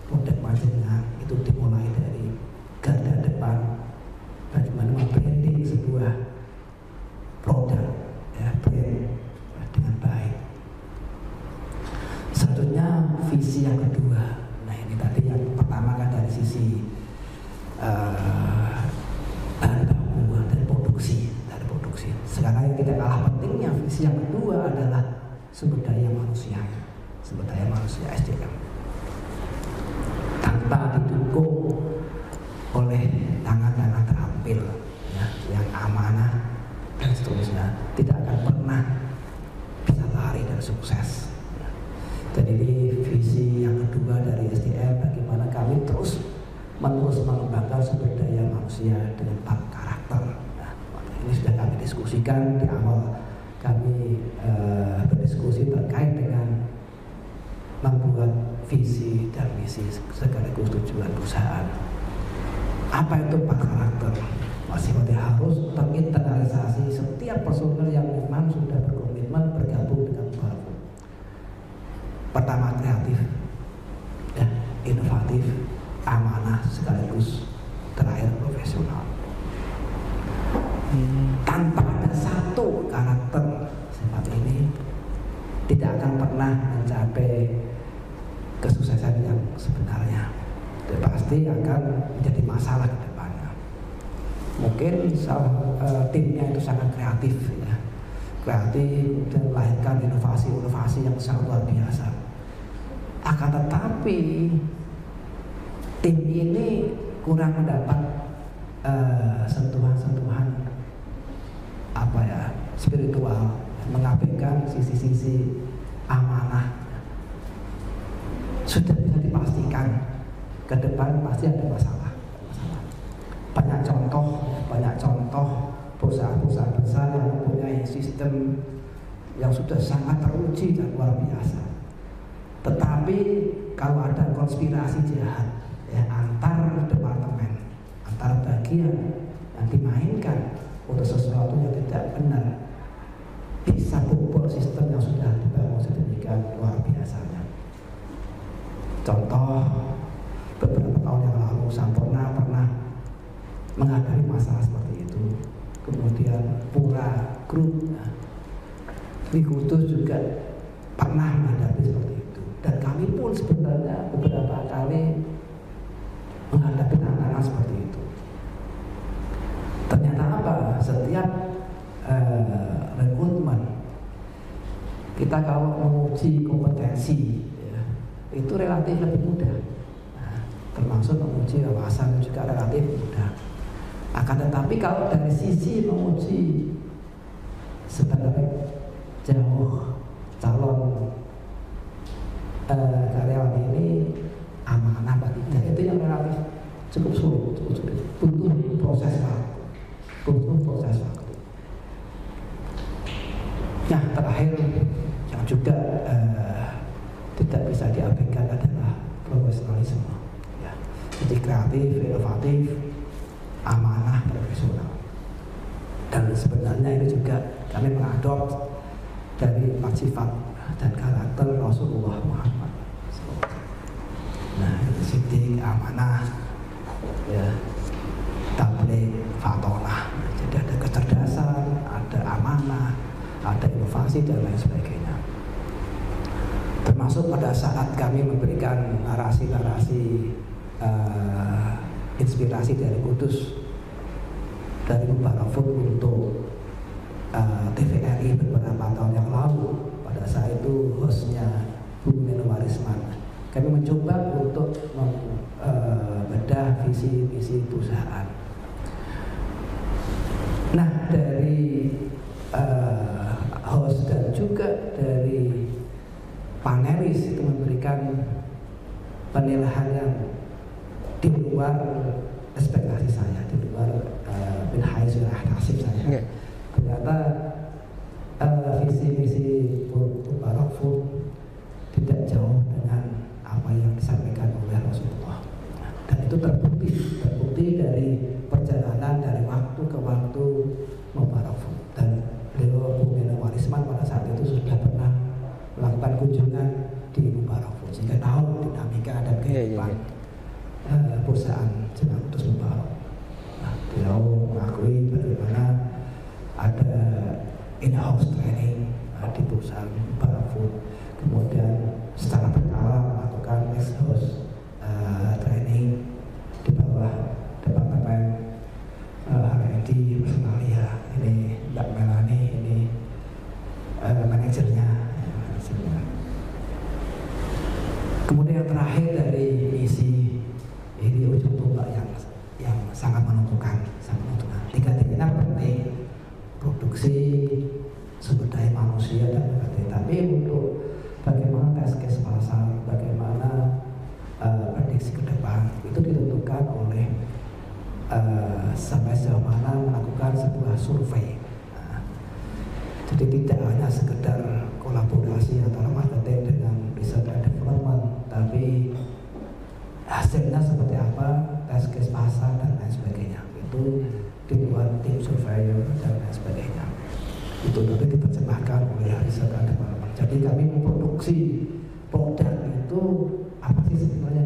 produk panjenengan. Itu dimulai dari garda depan, bagaimana membranding sebuah produk, ya, brand dengan baik. Selanjutnya visi yang kedua. Nah, ini tadi yang pertama kan dari sisi bahan baku dari produksi. Sekarang yang tidak kalah pentingnya, visi yang kedua adalah sumber daya manusia SDM. Tanpa didukung oleh tangan-tangan terampil, ya, yang amanah dan seterusnya, tidak akan pernah bisa lari dan sukses. Jadi ini visi yang kedua dari SDM. manusia dengan 4 karakter. Nah, ini sudah kami diskusikan di awal kami berdiskusi terkait dengan membuat visi dan misi sekaligus tujuan perusahaan. Apa itu 4 karakter? Masing-masing harus terinternalisasi setiap personel yang memang sudah berkomitmen bergabung dengan Mubarafood. Pertama, kreatif, ya, inovatif, amanah, sekaligus terakhir profesional. Tanpa ada satu karakter sifat ini, tidak akan pernah mencapai kesuksesan yang sebenarnya. Dan pasti akan menjadi masalah ke depannya. Mungkin timnya itu sangat kreatif, ya. Kreatif dan melahirkan inovasi-inovasi yang sangat luar biasa. Akan tetapi tim ini kurang mendapat sentuhan-sentuhan spiritual, mengabaikan sisi-sisi amanah. Sudah bisa dipastikan ke depan pasti ada masalah. Banyak contoh perusahaan-perusahaan besar yang mempunyai sistem yang sudah sangat teruji dan luar biasa. Tetapi kalau ada konspirasi jahat, ya, antar departemen, antar bagian yang dimainkan untuk sesuatu yang tidak benar, bisa bobol sistem yang sudah dibangun sedemikian luar biasanya. Contoh, beberapa tahun yang lalu Sampurna pernah menghadapi masalah seperti itu. Kemudian Pura Group di Kudus juga pernah menghadapi seperti itu. Dan kami pun sebenarnya beberapa kali menghadapi tantangan seperti itu. Ternyata apa? Setiap rekrutmen kita kalau menguji kompetensi, ya, itu relatif lebih mudah. Nah, termasuk menguji wawasan juga relatif mudah. Akan tetapi kalau dari sisi menguji sebenarnya jauh calon karyawan ini amanah apa tidak, itu yang relatif cukup sulit, butuh proses waktu. Nah, terakhir yang juga tidak bisa diabaikan adalah profesionalisme, ya. Jadi kreatif, inovatif, amanah, profesional. Dan sebenarnya ini juga kami mengadop dari 4 sifat dan karakter Rasulullah Muhammad. Nah, itu sidik, amanah, ya, tabligh, fatonah. Jadi ada kecerdasan, ada amanah, ada inovasi dan lain sebagainya. Termasuk pada saat kami memberikan narasi-narasi inspirasi dari Kudus, dari Mubarafood untuk TVRI beberapa tahun yang lalu. Pada saat itu hostnya Bu Nenowarisman. Kami mencoba untuk membedah visi-visi perusahaan. Nah, dari host dan juga dari panelis itu memberikan penilaian yang di luar ekspektasi saya, di luar min haitsu ahtasib saya. Ternyata visi-visi Mubarafood tidak jauh dengan apa yang disampaikan oleh Rasulullah. Dan itu terbukti dari perjalanan dari waktu ke waktu Mubarafood. Dan beliau Bu Nenowarisman pada saat itu sudah pernah melakukan kunjungan di Mubarafood, sehingga tahu dinamika dan kehidupan perusahaan Jemaah Kudus Mubarak. Nah, beliau mengakui bagaimana ada in-house training di perusahaan Mubarafood, kemudian secara berkala melakukan ex-house training di bawah departemen R&D personalia. Ini Mbak Melani, ini manajernya. Kemudian yang terakhir dari misi ini ujung tombak yang sangat menentukan. Tiga-tiganya penting: produksi, sumber daya manusia dan sebagainya. Tapi untuk bagaimana test case pasar, bagaimana prediksi ke depan, itu ditentukan oleh sampai sejauh mana melakukan sebuah survei. Jadi tidak hanya sekedar kolaborasi antara marketing dengan research and development, tapi hasilnya seperti apa, test case pasar dan lain sebagainya. Itu dibuat tim surveyor dan lain sebagainya. Itu nanti diterjemahkan oleh research and development. Jadi kami memproduksi produk itu apa sih sebenarnya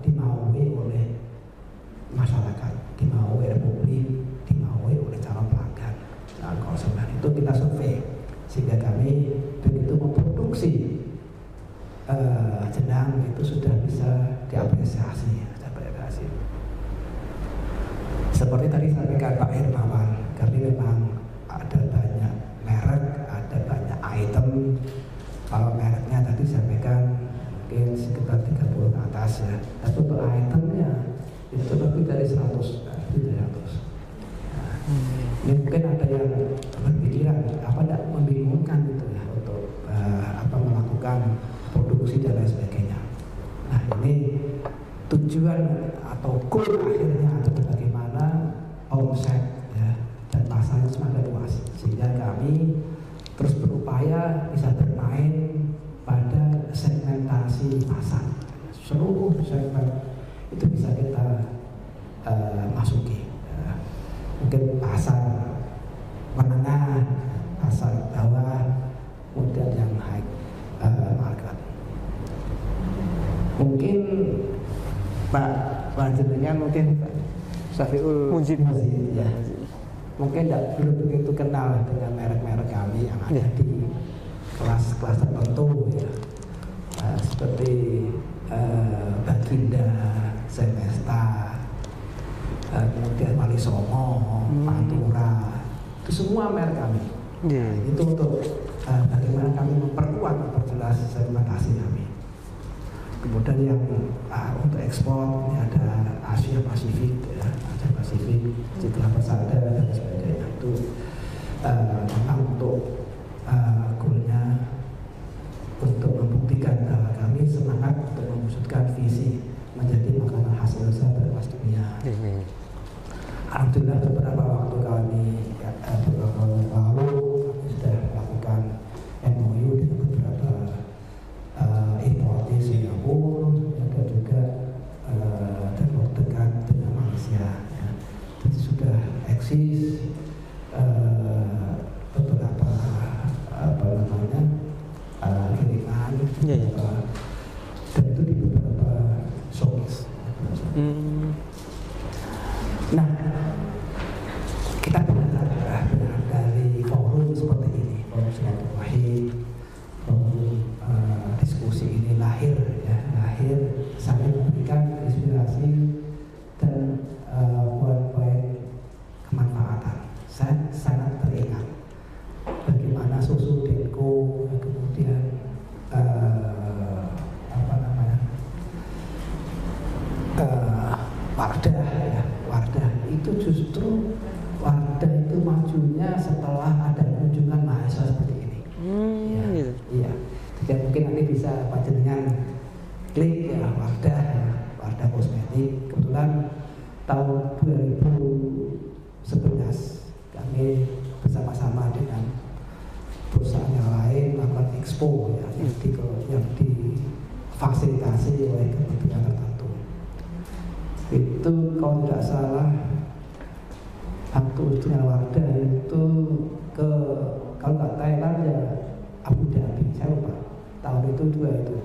dimaui oleh masyarakat, dimaui oleh publik, dimaui oleh calon pelanggan, konsumen. Itu kita survei sehingga kami begitu memproduksi jenang itu sudah bisa diapresiasi. Seperti tadi sampaikan Pak Hermawan, kami memang ada banyak merek, ada banyak item. Kalau mereknya tadi sampaikan mungkin sekitar 30 ke atas ya. Tapi untuk itemnya itu lebih dari 100. Nah, ini mungkin ada yang berpikiran apa tidak membingungkan gitu ya untuk melakukan produksi dan lain sebagainya. Nah ini tujuan atau goal akhirnya adalah bagaimana omset ya, dan pasarnya semakin luas sehingga kami terus berupaya bisa bermain pada segmentasi pasar. Seluruh segmen itu bisa kita masuki. Mungkin pasar menengah, pasar bawah, kemudian yang high market. Mungkin Pak jenengan mungkin Pak Syafiul Munjid ya. Mungkin belum begitu kenal dengan merek-merek kami yang ada di kelas-kelas tertentu ya. Seperti Baginda, Semesta, kemudian Wali Songo, Pantura, itu semua merek kami. Itu untuk bagaimana kami memperjelas segmentasi kami. Kemudian yang untuk ekspor ini ada Asia Pasifik, ya, Asia Pasifik, Citra Persada dan sebagainya. Itu memang untuk goalnya untuk membuktikan bahwa kami semangat untuk mewujudkan visi menjadi makanan khas Indonesia berkelas dunia. Alhamdulillah beberapa waktu kami beberapa lalu kami sudah melakukan MOU dengan beberapa importer Singapura dan juga dekat dengan Malaysia. Ya. Jadi sudah eksis beberapa kiriman dan itu di beberapa showcase. Nah, kita belajar dari forum seperti ini, forum silaturahim, forum diskusi ini lahir saling memberikan inspirasi dan poin-poin kemanfaatan. Saya sangat teringat bagaimana Susu Denko, kemudian Wardah itu justru Wardah itu majunya setelah ada kunjungan mahasiswa seperti ini. Iya. Jadi mungkin nanti bisa Pak jenengan klik ya Wardah Kosmetik. Kebetulan tahun 2011 kami bersama-sama dengan perusahaan yang lain melakukan expo ya, yang difasilitasi oleh kementerian tertentu. Itu kalau tidak salah waktu dengan Wardah itu ke kalau nggak Thailand ya Abu Dhabi, saya lupa tahun itu juga itu.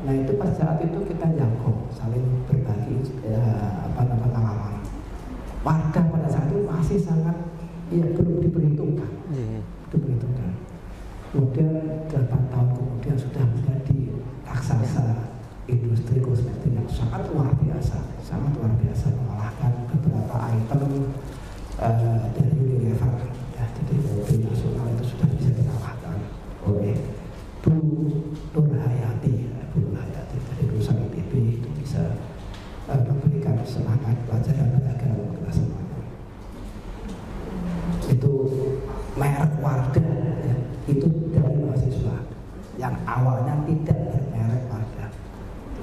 Nah itu pada saat itu kita jangkau saling berbagi pengalaman. Wardah pada saat itu masih sangat belum diperhitungkan. Diperhitungkan. Kemudian 8 tahun kemudian sudah menjadi raksasa industri kosmetik yang sangat luar biasa mengalahkan beberapa item dari Unilever ya, jadi dari nasional itu sudah bisa dikalahkan oleh Bu Nur Hayati dari perusahaan ITB itu bisa memberikan semangat pelajaran agama kita semuanya. Itu merek Wardah ya, itu dari mahasiswa yang awalnya tidak bermerek Wardah.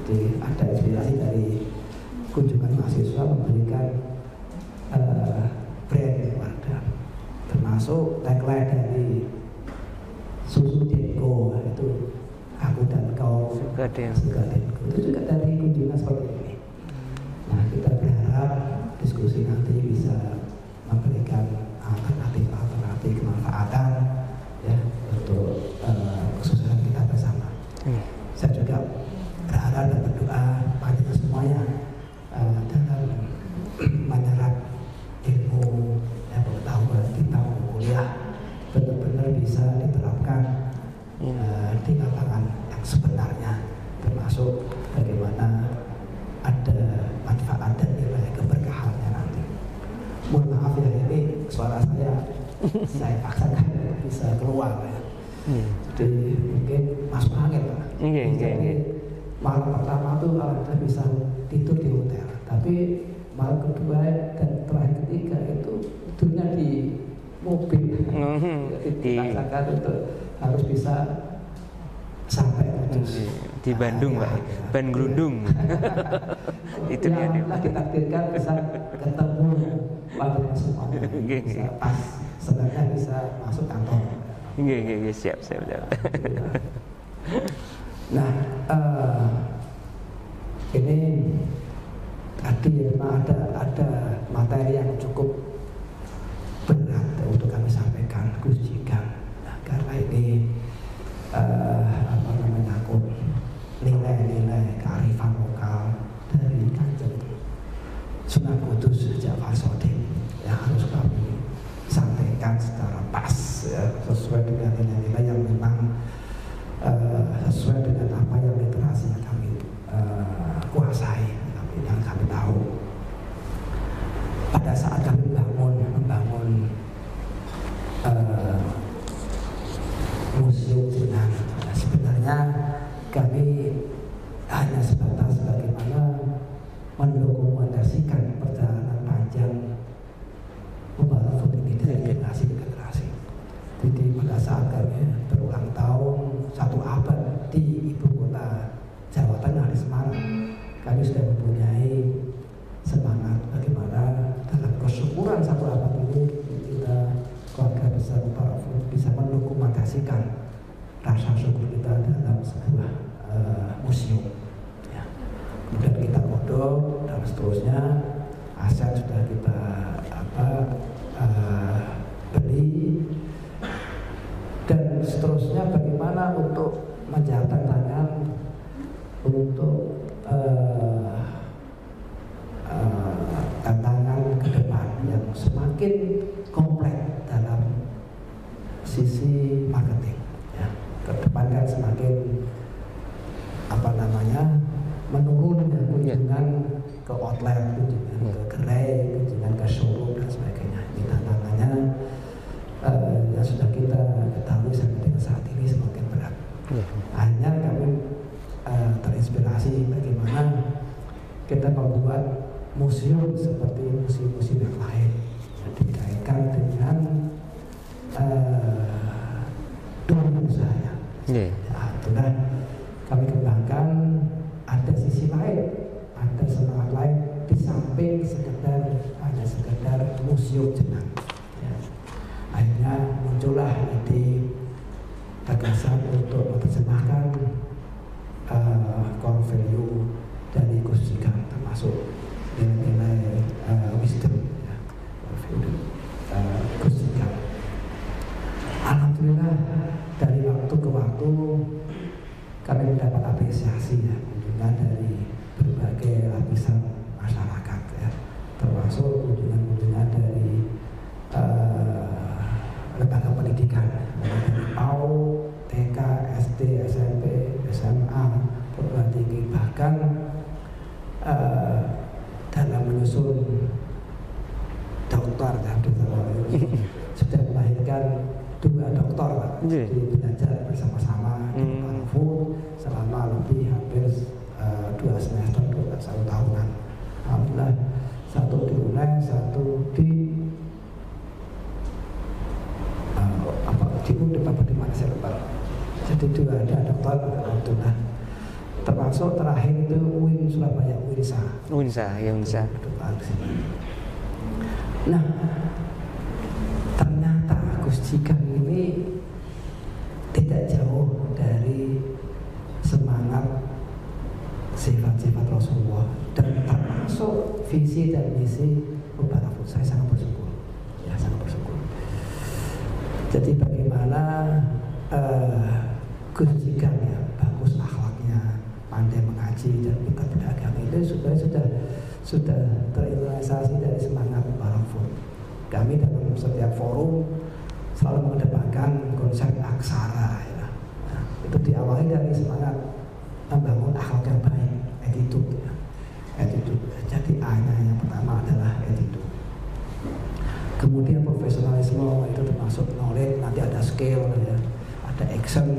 Jadi ada inspirasi dari kunjungan mahasiswa memberikan termasuk tagline dari Susu Denko, itu aku dan kau suka Denko, itu juga dari kunjungan seperti ini. Nah, kita berharap diskusi nanti bisa memberikan alternatif kemanfaatan ya untuk kesuksesan kita bersama. Saya juga berharap dan berdoa pada semuanya dalam menyerap ilmu pengetahuan kita kuliah benar-benar bisa diterapkan di lapangan yang sebenarnya, termasuk bagaimana ada manfaat dan nilai keberkahannya nanti. Mohon maaf ya, ini suara saya paksakan bisa keluar ya. Jadi mungkin masuk angin Pak. Jadi malam pertama tuh kita bisa tidur di hotel, tapi malam kedua dan terakhir ketiga itu tidurnya di mobil. Jadi paksakan untuk harus bisa sampai di Bandung Pak, Ban Grundung. Itu dia. Ditakdirkan bisa ketemu pada semua. Bisa pas sebenarnya bisa masuk kantor. Siap. Nah, ini tadi memang ada materi yang cukup berat untuk kami sampaikan, Gus Jika. Nah, karena ini menyangkut nilai-nilai kearifan lokal dari Kanjeng Sunan Kudus Ja'far Shodiq yang harus kami sampaikan secara pas ya, sesuai dengan nilai-nilai yang memang sesuai dengan apa yang literasi yang kami kuasai, yang kami tahu. Pada saat kami membangun museum Jenang, sebenarnya kami hanya sebatas bagaimana mendokumentasikan perjalanan panjang pembangunan food ini dari generasi ke generasi. Jadi pada saat kami berulang tahun 1 abad di ibu kota Jawa Tengah di Semarang, kami sudah mempunyai semangat bagaimana dalam kesyukuran 1 abad ini kita keluarga besar para food bisa mendokumentasikan rasa syukur kita dalam sebuah museum. Ya. Kemudian kita kodok dan seterusnya, aset sudah kita beli dan seterusnya. Bagaimana untuk menjatuhkan tangan untuk tantangan ke depan yang semakin kompleks dalam sisi marketing. Ya. Ke depan kan semakin menurun ya, kunjungan ke outlet, kunjungan ke gerai, kunjungan ke showroom dan sebagainya. Ini tantangannya yang sudah kita ketahui sampai dengan saat ini semakin berat. Hanya kami terinspirasi bagaimana kita membuat museum seperti museum-museum yang lain yang dikaitkan dengan dunia usahanya. Itulah kami kembangkan, ada sisi lain, ada semangat lain di samping hanya sekedar museum Jenang. Ya. Akhirnya muncullah ide gagasan untuk menerjemahkan core value dari Gus Jika, termasuk nilai-nilai wisdom ya, Gus Jika. Alhamdulillah dari waktu ke waktu kami mendapat apresiasi ya, kunjungan dari berbagai lapisan masyarakat ya, termasuk kunjungan dari lembaga pendidikan dari PAUD, TK, SD, SMP, SMA, perguruan tinggi, bahkan dalam menyusun dokter ya, sudah melahirkan 2 dokter Pak. Jadi belajar bersama-sama di Parfum selama hampir 2 semester, 1 tahunan. Alhamdulillah, 1 di UNES, 1 di di mana saya lupa. Jadi 2 ada dokter, alhamdulillah. Termasuk terakhir itu UIN Surabaya, UINSA. Nah, ternyata Sikap ini tidak jauh dari semangat sifat-sifat Rasulullah dan termasuk visi dan misi Mubarak Food. Saya sangat bersyukur, ya sangat bersyukur. Jadi bagaimana Gus Jikam ya, bagus akhlaknya, pandai mengaji dan pintar beragama, itu sudah terrealisasi dari semangat Mubarak Food. Kami dalam setiap forum selalu mengedepankan konsep aksara ya. Nah, itu diawali dari semangat membangun akhlak yang baik, attitude ya. Attitude. Jadi A-nya yang pertama adalah attitude. Kemudian profesionalisme itu termasuk knowledge, nanti ada skill ya, ada action.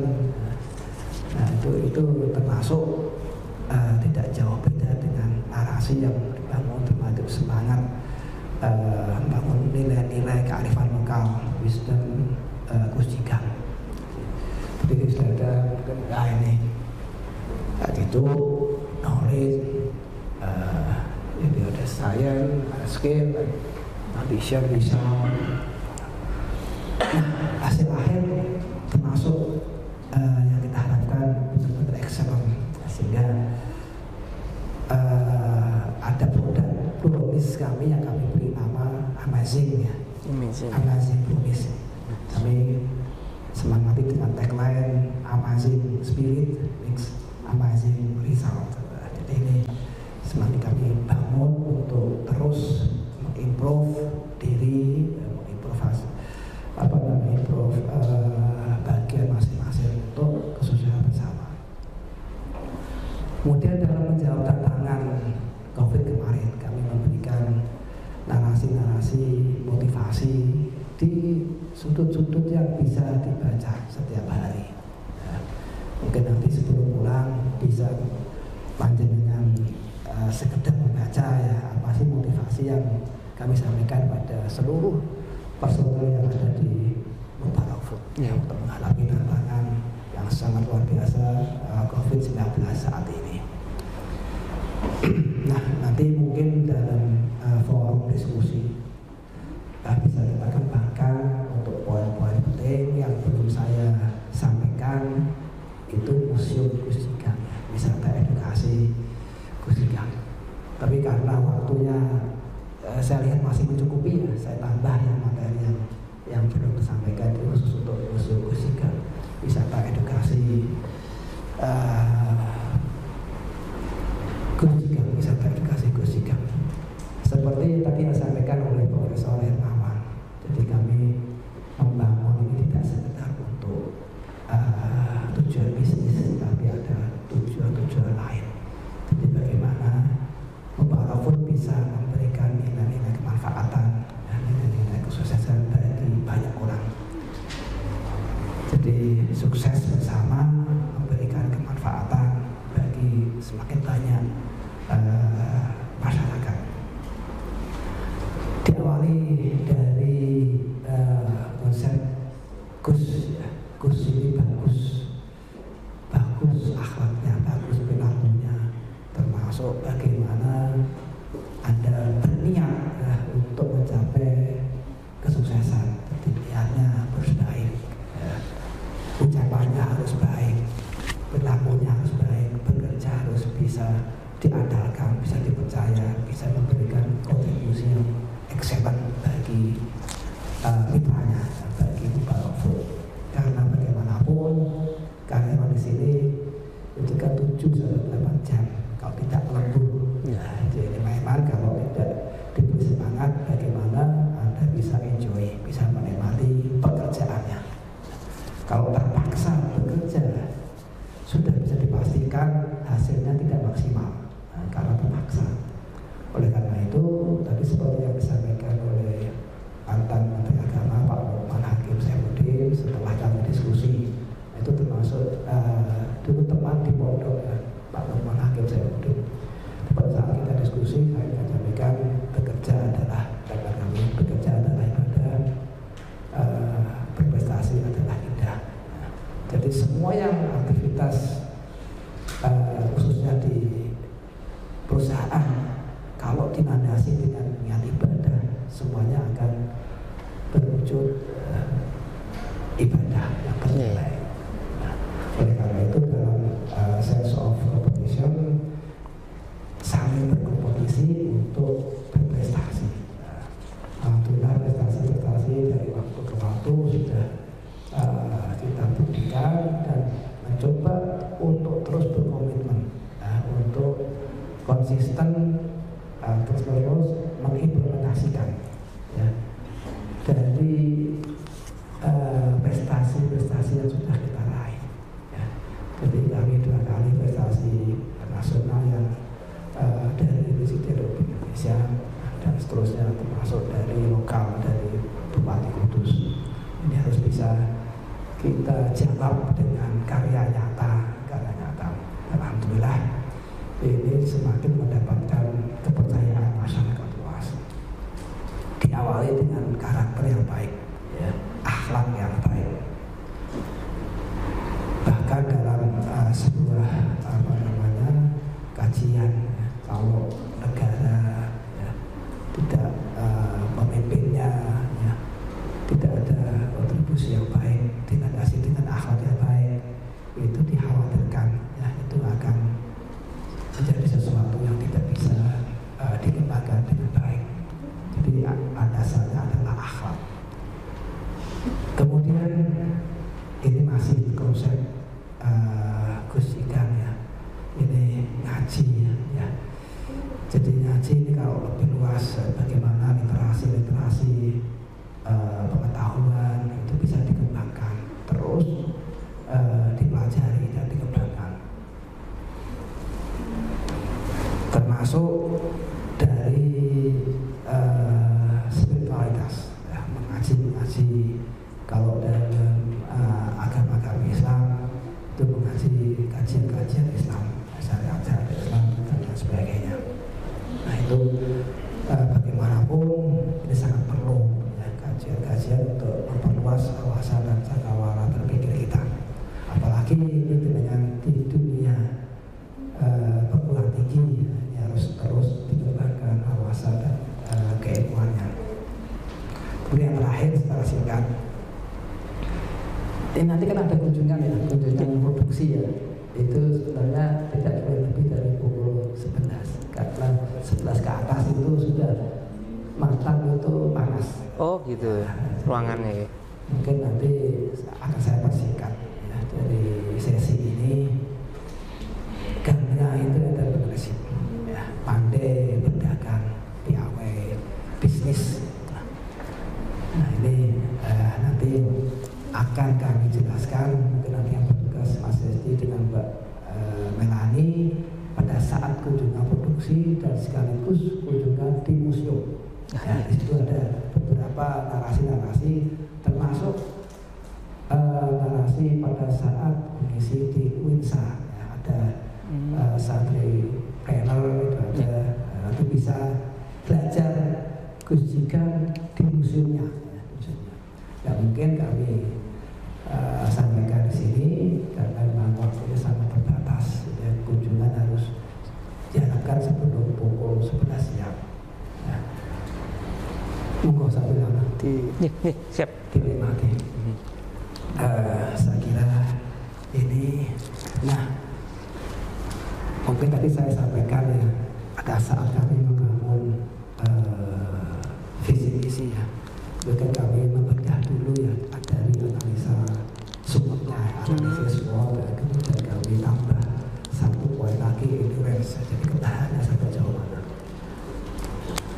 Nah itu termasuk tidak jauh beda dengan narasi yang dibangun terhadap semangat membangun nilai-nilai kearifan lokal, wisdom, Gus Jikam. Jadi sudah ada mungkin ini itu knowledge, ada science, ada skill, ambition, bisa. Nah, hasil akhir termasuk yang kita harapkan benar-benar excellent, sehingga ada produk Promise kami yang kami beri nama Amazing ya. Amazing Promise. Kami semangati dengan tagline Amazing Spirit Mix Amazing Result. Jadi ini semangat kami bangun untuk terus mengimprove diri, mengimprove bagian masing-masing untuk kesuksesan bersama. Kemudian dalam menjawab tantangan COVID kemarin, kami memberikan narasi-narasi motivasi di sudut-sudut yang bisa dibaca setiap hari. Ya, mungkin nanti sebelum pulang bisa panjenengan sekedar membaca ya apa sih motivasi yang kami sampaikan pada seluruh personel yang ada di Mubarak Food ya, untuk menghadapi tantangan yang sangat luar biasa COVID-19 saat ini. Nah, nanti mungkin dalam forum diskusi bisa kita kembangkan untuk poin-poin penting yang belum saya sampaikan. Itu museum Gus Jikam, wisata edukasi Gus Jikam. Tapi karena waktunya saya lihat masih mencukupi ya, saya tambah yang materi yang belum disampaikan itu khusus untuk museum Gus Jikam, wisata edukasi Gus Jikam, wisata edukasi Gus Jikam. Seperti tadi yang disampaikan oleh Profesor Hermawan, jadi kami membangun ini tidak sekedar untuk tujuan bisnis, tapi ada tujuan-tujuan lain. Jadi bagaimana Mubarak Food bisa memberikan nilai-nilai kemanfaatan dan nilai-nilai kesuksesan bagi banyak orang. Jadi sukses bersama memberikan kemanfaatan bagi semakin banyak masyarakat. Diawali dari konsep Gus ya. Gus ini bagus akhlaknya, bagus perilakunya, termasuk bagaimana Anda berniat ya, untuk mencapai kesuksesan. Jadi niatnya harus baik ya. Ucapannya harus baik, perilakunya harus baik, bekerja harus bisa diandalkan, bisa dipercaya, bisa memberikan kontribusi yang excellent bagi mitranya, bagi Mubarak Food. Karena bagaimanapun karyawan di sini itu kan 7-8 jam, kalau tidak lembur. Ya, jadi memang kalau tidak diberi semangat, bagaimana Anda bisa enjoy, bisa menikmati pekerjaannya. Kalau terpaksa bekerja, sudah bisa dipastikan hasilnya tidak maksimal karena terpaksa. Oleh karena itu, tadi seperti yang disampaikan oleh mantan Menteri Agama Pak Muhammad konsisten terus-menerus mengimplementasikan ya, dari prestasi-prestasi yang sudah kita raih ya. Jadi kami 2 kali prestasi nasional yang dari Universitas Indonesia dan seterusnya, termasuk dari lokal, dari Bupati Kudus. Ini harus bisa kita jawab dengan karya nyata. Alhamdulillah ini semakin mendapatkan kepercayaan masyarakat luas. Diawali dengan karakter yang baik, ya, akhlak yang baik. Bahkan dalam sebuah kajian, ya, kalau negara ya, tidak pemimpinnya ya, tidak ada kontribusi yang baik, tidak asing dengan akhlak yang baik, itu dikhawatirkan ya, itu akan menjadi sesuatu yang tidak bisa dikembangkan dengan baik. Jadi dasarnya adalah akhlak. Kemudian ini masih konsep Gus Ikan ya, ini ngaji ya. Jadi ngaji ini kalau lebih luas, bagaimana literasi pengetahuan itu bisa dikembangkan terus, dipelajari dan dikembangkan, termasuk dari spiritualitas ya, mengaji kalau dalam agama-agama Islam itu mengaji kajian-kajian Islam, syariat Islam dan sebagainya. Nah itu bagaimanapun ini sangat perlu ya, kajian-kajian untuk memperluas wawasan dan cakrawala berpikir kita. Apalagi ini dengan di dunia perguruan tinggi ini harus terus dikembangkan wawasan dan keilmuannya. Kemudian yang terakhir secara singkat, ini nanti kan ada kunjungan ya, kunjungan produksi ya. Itu sebenarnya tidak lebih dari pukul 11 karena 11 ke atas itu sudah matang, itu panas. Oh gitu, ruangannya. Mungkin nanti akan saya persingkat ya, dari sesi ini. Karena itu ada prinsip ya, pandai berdagang, piawai, bisnis. Nah ini nanti akan kami jelaskan, mungkin nanti yang bertugas Mas Hesti dengan Mbak Melani pada saat kunjungan produksi dan sekaligus kunjungan di museum. Ya, di situ ada beberapa narasi-narasi, termasuk narasi pada saat mengisi di Winsa. Ya, ada santri panel itu ada, nanti bisa belajar Gus Jikan di museumnya. Ya, mungkin kami sampaikan di sini karena memang waktunya sangat terbatas. Ya, kunjungan harus diharapkan sebelum pukul 11 siang. Ya. Monggo sampai nanti. Siap. Dinikmati. Saya kira ini, nah mungkin tadi saya sampaikan ya, pada saat kami membangun visi misi ya, bahkan kami membedah dulu ya dari analisa SWOT-nya, analisis SWOT, kemudian kami tambah 1 poin lagi endurance, jadi ketahanannya sampai jauh mana.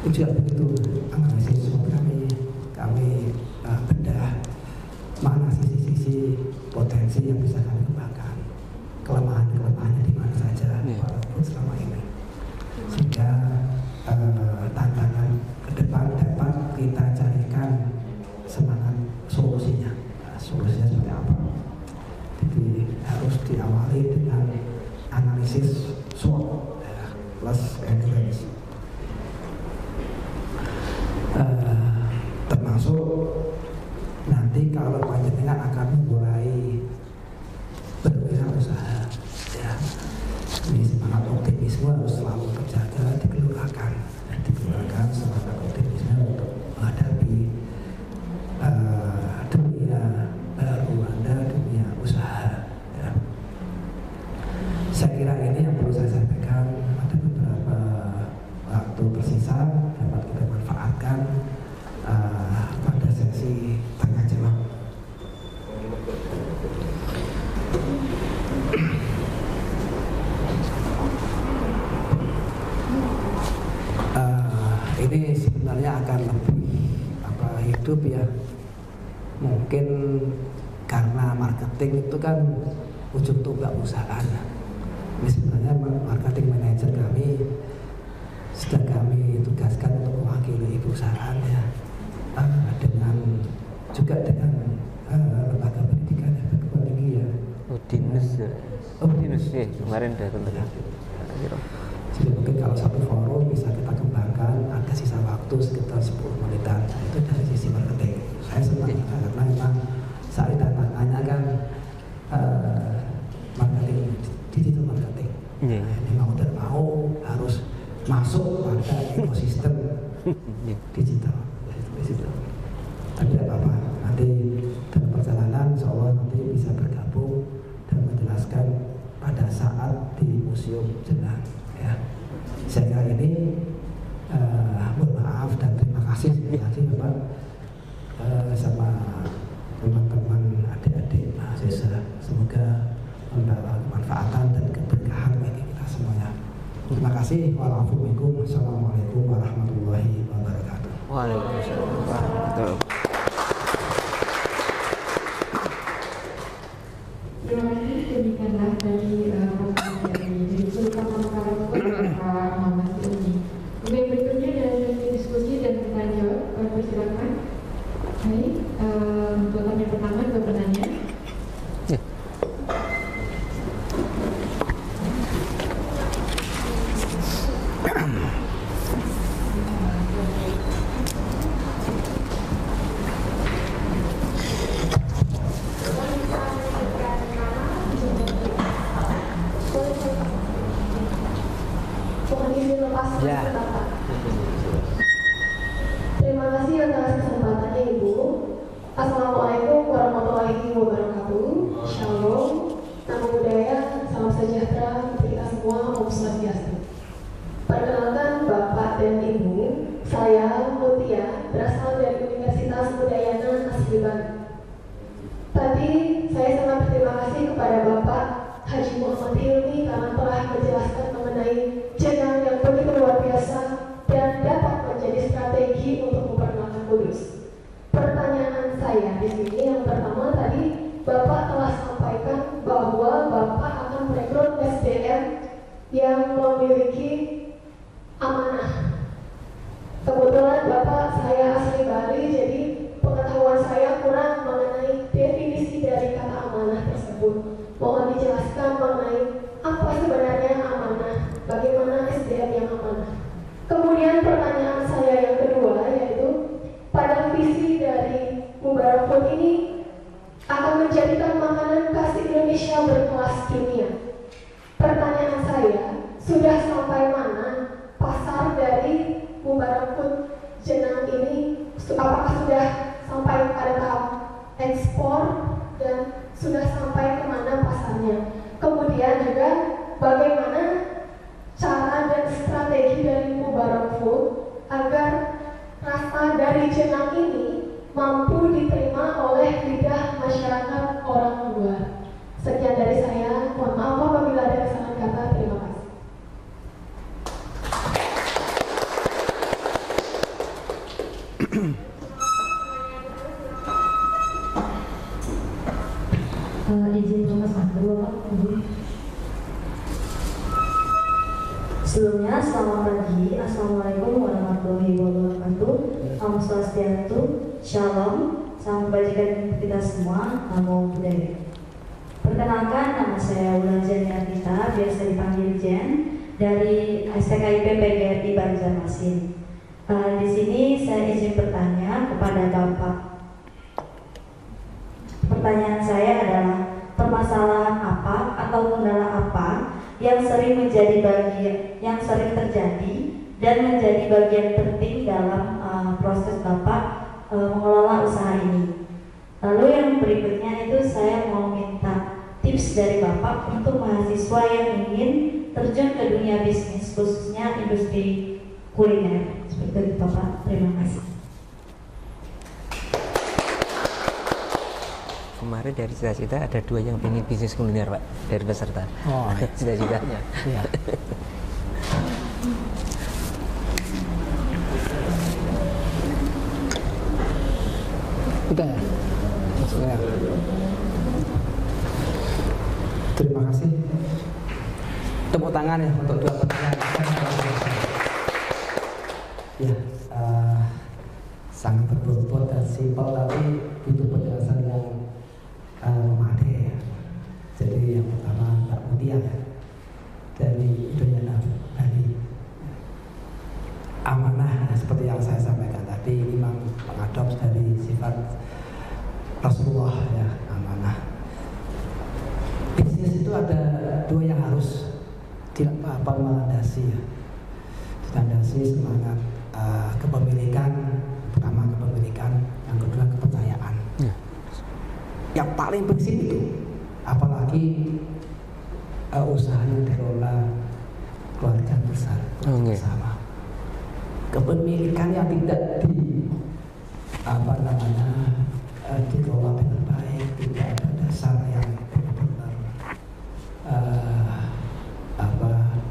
Itu juga begitu, analisis SWOT kami bedah mana sisi-sisi potensi yang bisa kami kembangkan, kelemahan-kelemahannya di mana saja walaupun selama ini, sehingga tantangan ke depan dapat kita carikan semangat solusinya. Nah, solusinya seperti apa? Jadi harus diawali dengan analisis SWOT plus endurance, termasuk nanti kalau panjenengan akan mulai berwirausaha ya, ini semangat optimisme harus selalu terjaga, dikeluarkan semangat optimisme untuk menghadapi dunia baru Anda, dunia usaha ya. Saya kira ini yang perlu saya sampaikan. Ada beberapa waktu tersisa dapat kita manfaatkan pada sesi tanya jawab. akan lebih hidup ya. Mungkin karena marketing itu kan ujung tombak perusahaan. Ini sebenarnya marketing manager kami sudah kami tugaskan untuk mewakili perusahaan ya, dengan lembaga pendidikan yang perguruan tinggi ya. Dinus ya, kemarin udah tentang. Jadi mungkin kalau satu forum bisa kita kembangkan, ada sisa waktu sekitar 10 menitan. Itu dari sisi marketing. Saya senang karena memang saat tantangannya kan marketing, digital marketing. Ini mau dan mau harus masuk pada ekosistem digital. Tapi tidak apa-apa, nanti dalam perjalanan insya Allah nanti bisa bergabung dan menjelaskan pada saat di Museum Jenang ya. Saya kira ini mohon maaf dan terima kasih sekali lagi Bapak sama teman-teman adik-adik mahasiswa, semoga membawa kemanfaatan dan keberkahan bagi kita semuanya. Terima kasih. Wassalamualaikum warahmatullahi wabarakatuh. Waalaikumsalam warahmatullahi wabarakatuh. Terima kasih, demikianlah dari Pak Muhammad Uni. Oke, berikutnya dari sesi diskusi dan pertanyaan jawab. Persilakan. Baik, untuk tanya pertama ke penanya. Terima kasih atas kesempatannya Ibu. Assalamualaikum warahmatullahi wabarakatuh. Shalom, namo buddhaya, salam sejahtera untuk kita semua, Om Swastiastu. Perkenalkan Bapak dan Ibu, saya Mutia, berasal dari Universitas Udayana Asri Bandung. Tadi saya sangat berterima kasih kepada Bapak Haji Muhammad Hilmi karena telah menjelaskan mengenai jenang yang begitu luar biasa dan dapat menjadi strategi untuk memperkenalkan Kudus. Pertanyaan saya di sini yang pertama tadi Bapak telah sampaikan bahwa Bapak akan merekrut SDM yang memiliki amanah. Kebetulan Bapak saya asli Bali, jadi pengetahuan saya kurang mengenai definisi dari kata amanah tersebut. Mohon dijelaskan mengenai apa sebenarnya amanah, bagaimana SDM yang amanah. Kemudian pertanyaan saya yang kedua yaitu pada visi dari Mubarak Food ini akan menjadikan makanan khas Indonesia berkelas dunia. Pertanyaan saya, sudah sampai mana pasar dari Mubarak Food Jenang ini? Apakah sudah sampai pada tahap ekspor dan sudah sampai kemana pasarnya? Kemudian juga bagaimana cara dan strategi dari Mubarak Food agar rasa dari jenang ini mampu diterima oleh lidah masyarakat orang luar. Sekian dari saya, mohon maaf apabila ada kesalahan kata. Terima kasih. Izin Mas dulu Pak. Sebelumnya selamat pagi, Assalamualaikum warahmatullahi wabarakatuh. Om Swastiastu, Shalom, salam kebajikan kita semua, namo buddhaya. Perkenalkan, nama saya Wulan Janiatita, biasa dipanggil Jen, dari STKIP PGRI Banjarmasin. Di sini saya izin bertanya kepada Bapak. Pertanyaan saya adalah permasalahan apa atau kendala apa yang sering terjadi dan menjadi bagian penting dalam proses Bapak mengelola usaha ini. Lalu yang berikutnya itu saya mau minta tips dari Bapak untuk mahasiswa yang ingin terjun ke dunia bisnis, khususnya industri kuliner. Seperti itu Bapak, terima kasih. Kemarin dari cita-cita ada 2 yang ingin bisnis kuliner Pak, dari peserta. Oh, cita-citanya. Iya. tangan ya untuk 2 pertanyaan. Ya, sangat berbobot dan simpel tapi butuh penjelasan yang memadai. Jadi yang pertama Mbak Mutia dari Udayana Bali. Amanah seperti yang saya sampaikan tadi, ini memang mengadopsi dari sifat Rasulullah ya, amanah. Bisnis itu ada 2 yang harus melandasi ya. Dilandasi semangat kepemilikan, pertama kepemilikan, yang kedua kepercayaan. Yang paling prinsip itu, apalagi usahanya dikelola keluarga besar bersama. Kepemilikan yang tidak dikelola dengan baik, tidak ada dasar yang benar-benar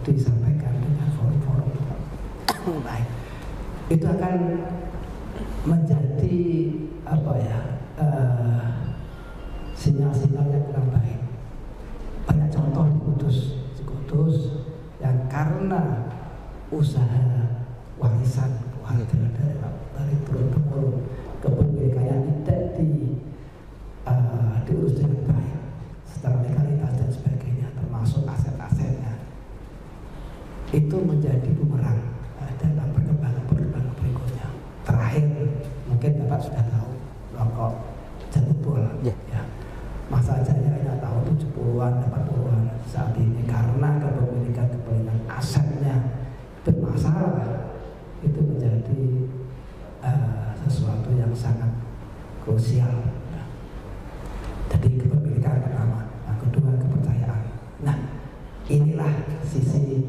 disampaikan dengan forum-forum baik, itu akan menjadi sinyal-sinyal yang kurang baik. Banyak contoh di Kudus yang karena usaha warisan dari turun-temurun, kepemilikannya tidak diurus dengan baik secara legalitas dan sebagainya, termasuk aset-asetnya, itu menjadi bumerang dalam perkembangan berikutnya. Terakhir, mungkin Bapak sudah tahu rokok Jatibul ya. Masa jayanya tahun 70-an, 80-an, saat ini karena kepemilikan asetnya bermasalah, itu menjadi sesuatu yang sangat krusial. Jadi kepemilikan pertama, yang kedua kepercayaan. Nah, inilah sisi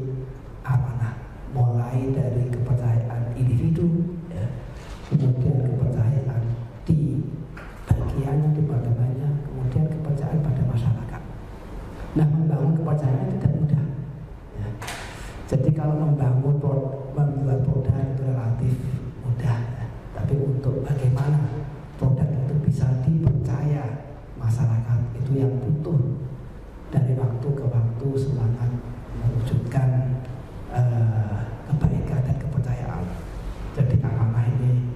amanah, mulai dari kepercayaan individu, ya, kemudian kepercayaan di bagiannya, di parlemennya, kemudian kepercayaan pada masyarakat. Nah, membangun kepercayaan tidak mudah. Ya. Jadi kalau membuat produk itu relatif mudah, ya. Tapi untuk bagaimana produk itu bisa dipercaya masyarakat, itu yang butuh dari waktu ke waktu semangat mewujudkan kebaikan dan kepercayaan. Jadi amanah ini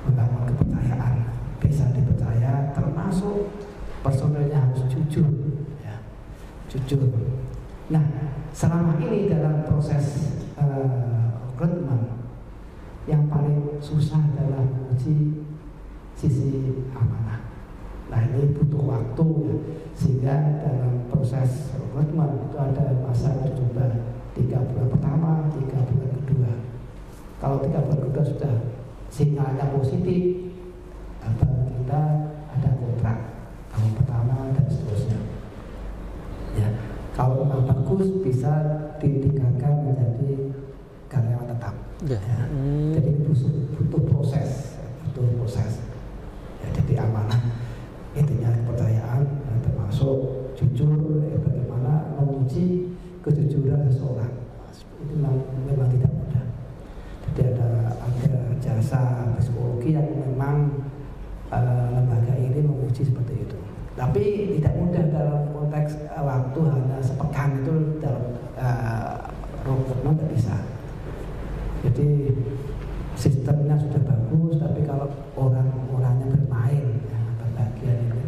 membangun kepercayaan, bisa dipercaya, termasuk personelnya harus jujur, ya. Jujur. Nah, selama ini dalam proses rekrutmen yang paling susah adalah menguji sisi amanah. Nah, ini butuh waktu ya, sehingga dalam proses rekrutmen itu ada masa uji coba 3 bulan pertama, 3 bulan kedua. Kalau 3 bulan kedua sudah sinyalnya positif, kita ada kontrak tahun pertama dan seterusnya. Ya, kalau memang bagus bisa ditingkatkan menjadi karyawan tetap. Ya. Jadi butuh proses, Ya, jadi amanah intinya kepercayaan, termasuk jujur, bagaimana menguji kejujuran seseorang. Itu memang tidak mudah. Jadi ada jasa psikologi yang memang lembaga ini menguji seperti itu. Tapi tidak mudah dalam konteks waktu hanya sepekan itu dalam rekrutmen tidak bisa. Jadi sistemnya sudah bagus, tapi kalau orang-orangnya bermain, ya, bagian ini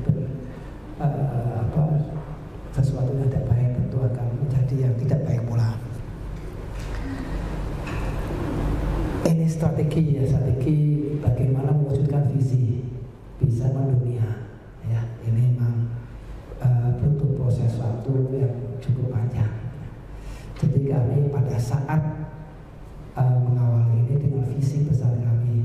sesuatu yang tidak baik, tentu akan menjadi yang tidak baik pula. Ini strategi bagaimana mewujudkan visi bisa mendunia. Ya, ini memang butuh proses waktu yang cukup panjang. Jadi kami pada saat mengawal ini dengan visi besar kami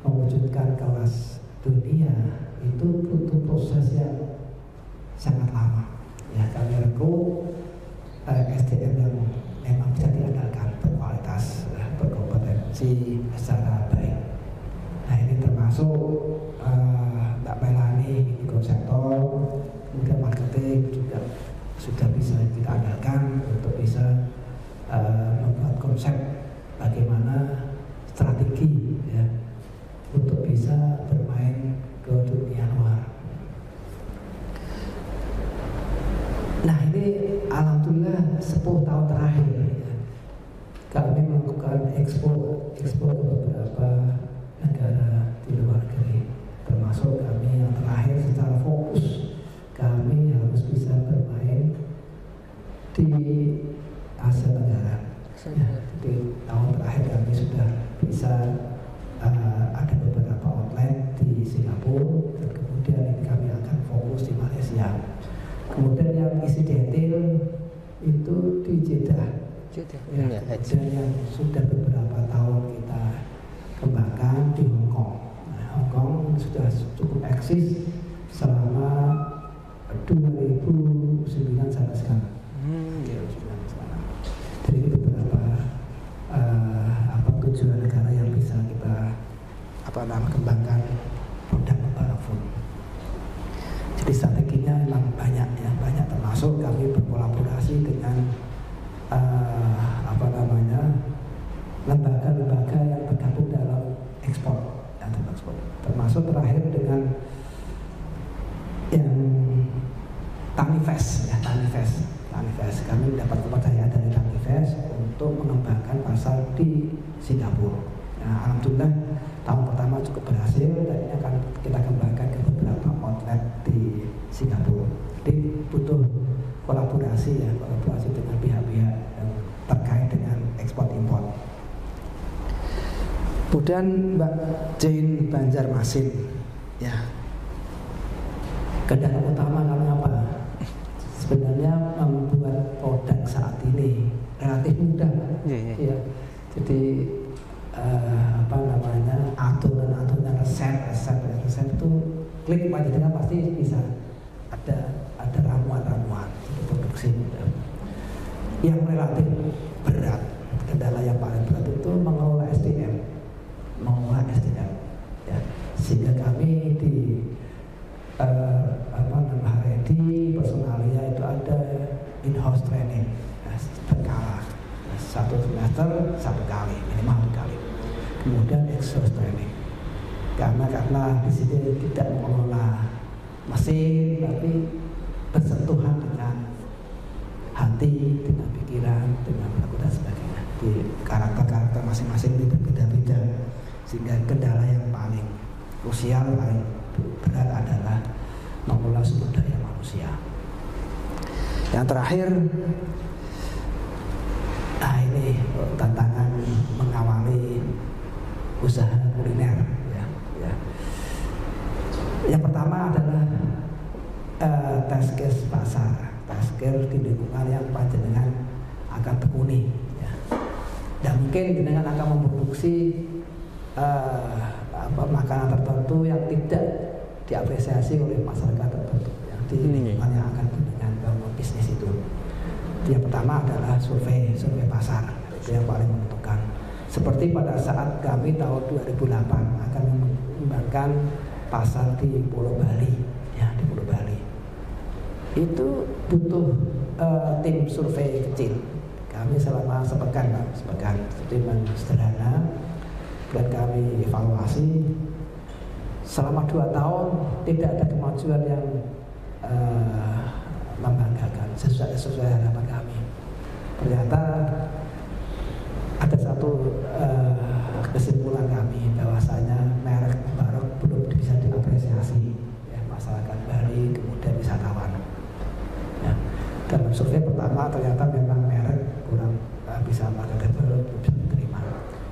mewujudkan kelas dunia, itu butuh proses yang sangat lama. Ya, kami rekrut SDM yang memang bisa diandalkan, berkualitas, berkompetensi secara baik. Nah, ini termasuk Mbak Melani di konseptor, kemudian marketing juga sudah bisa kita andalkan untuk bisa membuat konsep bagaimana strategi, ya, untuk bisa bermain ke dunia luar. Nah, ini alhamdulillah 10 tahun terakhir ya, kami melakukan ekspor ke beberapa negara di luar negeri, termasuk kami yang terakhir secara fokus kami harus bisa bermain di Asia Tenggara. Ya, di tahun terakhir kami sudah bisa ada beberapa outlet di Singapura, dan kemudian kami akan fokus di Malaysia. Kemudian yang insidental itu di Jeddah. Ya, kemudian yang sudah beberapa tahun kita kembangkan di Hong Kong. Nah, Hong Kong sudah cukup eksis selama 2009 sampai sekarang. Jadi beberapa tujuan negara yang bisa kita kembangkan produk Barofood. Jadi strateginya memang banyak ya, banyak, termasuk kami berkolaborasi dengan lembaga-lembaga yang tergabung dalam ekspor, termasuk terakhir dengan yang Tanifest ya, Tanifest. Kami mendapat kepercayaan dari Tanifest untuk mengembangkan pasar di Singapura. Nah, alhamdulillah tahun pertama cukup berhasil, dan ini akan kita kembangkan ke beberapa outlet di Singapura. Jadi butuh kolaborasi dengan pihak-pihak yang terkait dengan ekspor impor. Kemudian Mbak Jane Banjarmasin, ya, kendala utama kami apa? Sebenarnya membuat produk saat ini relatif mudah, ya. Jadi aturan resep itu klik aja pasti bisa ada ramuan untuk produksi. Yang relatif berat, kendala yang paling berat itu mengelola SDM, ya. Sehingga kami di di personalia itu ada in-house training berkala, 1 semester 1 kali, minimal 1 kali. Kemudian exhaust training, karena di sini tidak mengelola mesin, tapi bersentuhan dengan hati, dengan pikiran, dengan perilaku dan sebagainya. Di karakter masing-masing itu berbeda-beda, sehingga kendala yang paling krusial, paling berat adalah mengelola sumber daya manusia. Yang terakhir, ini tantangan mengawali usaha kuliner, ya. Yang pertama adalah test case pasar, test case di lingkungan yang panjenengan akan tekuni, ya. Dan mungkin dengan akan memproduksi makanan tertentu yang tidak diapresiasi oleh masyarakat tertentu, yang di lingkungan yang akan dengan bangun bisnis itu. Yang pertama adalah survei pasar, itu yang paling menentukan. Seperti pada saat kami tahun 2008 akan mengembangkan pasar di Pulau Bali, ya, di Pulau Bali. Itu butuh tim survei kecil. Kami selama sepekan, tim sederhana, dan kami evaluasi. Selama 2 tahun tidak ada kemajuan yang membanggakan sesuai harapan kami. Ternyata ada satu kesimpulan kami bahwasanya merek Barok belum bisa diapresiasi, ya, masyarakat Bali, kemudian wisatawan. Ya. Dalam survei pertama ternyata memang merek kurang bisa marketable, belum bisa diterima.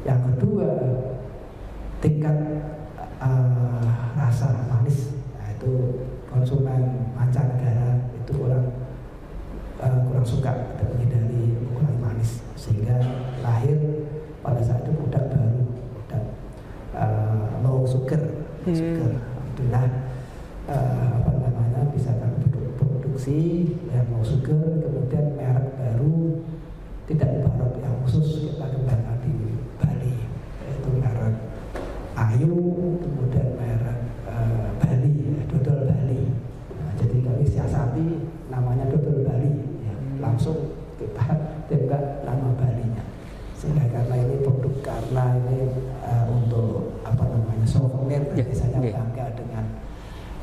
Yang kedua, tingkat rasa manis, nah, itu konsumen mancanegara itu kurang suka menghindari mengurangi manis, sehingga lahir pada saat itu produk baru, produk low sugar. Alhamdulillah bisa kami produksi yang low sugar, kemudian merek baru tidak di Barok, yang khusus kita kembangkan di Bali, yaitu merek Ayu, kemudian merek Bali, dodol Bali. Nah, jadi kami siasati namanya dodol Bali, ya. Langsung kita tembak nama Balinya, sehingga karena ini produk, karena ini untuk souvenir, biasanya bangga dengan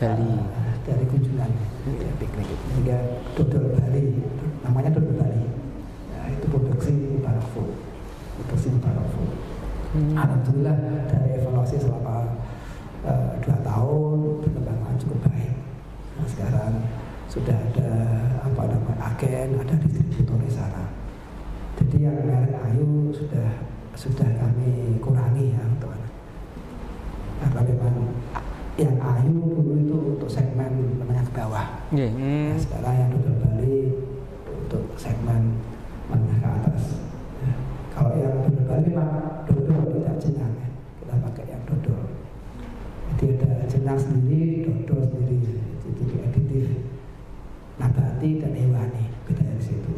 Bali dari kunjungan, ya, piknik. Sehingga dodol Bali, namanya dodol Bali. Alhamdulillah dari evaluasi selama 2 tahun perkembangan cukup baik. Nah, sekarang sudah ada agen, ada distributor di sana. Jadi yang merek Ayu sudah kami kurangi ya untuk karena memang yang Ayu dulu itu untuk segmen menengah ke bawah. Nah, sekarang yang dodol Bali untuk segmen menengah ke atas. Ya. Kalau yang dodol Bali memang dodol tidak jenang ya. Kita pakai yang dodol. Jadi ada jenang sendiri, dodol sendiri. Jadi aditif nabati dan hewani, beda dari situ.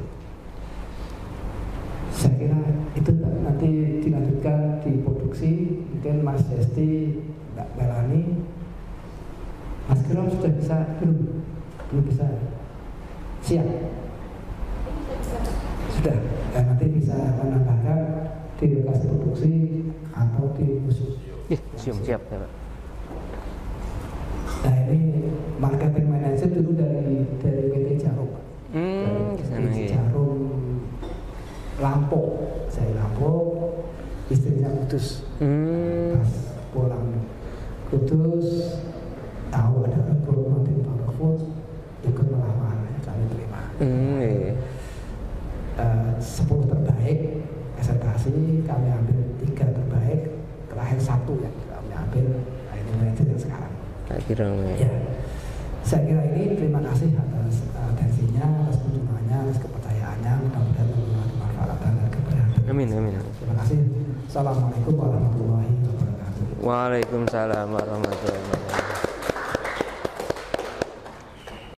Saya kira itu nanti dilanjutkan di produksi. Mungkin Mas Desti, Mbak Melani, Mas Kiron sudah bisa belum bisa siap sudah dan nanti bisa menambahkan di lokasi produksi atau di museum. Siap ya Pak. Nah ini marketing manager dulu dari PT Jarum. Dari Jarum Lampung, saya Lampung, istrinya Kudus. Pas pulang Kudus, tahu ada rekrutmen di Power Food, ikut melamar, kami terima. 10 terbaik presentasi, kami ambil 3 terbaik, terakhir 1 yang kami ambil. Nah ini manajer yang sekarang. Ya, saya kira ini terima kasih atas atensinya, atas kunjungannya, atas kepercayaannya. Mudah-mudahan bermanfaat dan keberhasilan. Amin. Terima kasih. Assalamualaikum warahmatullahi wabarakatuh. Waalaikumsalam warahmatullahi wabarakatuh.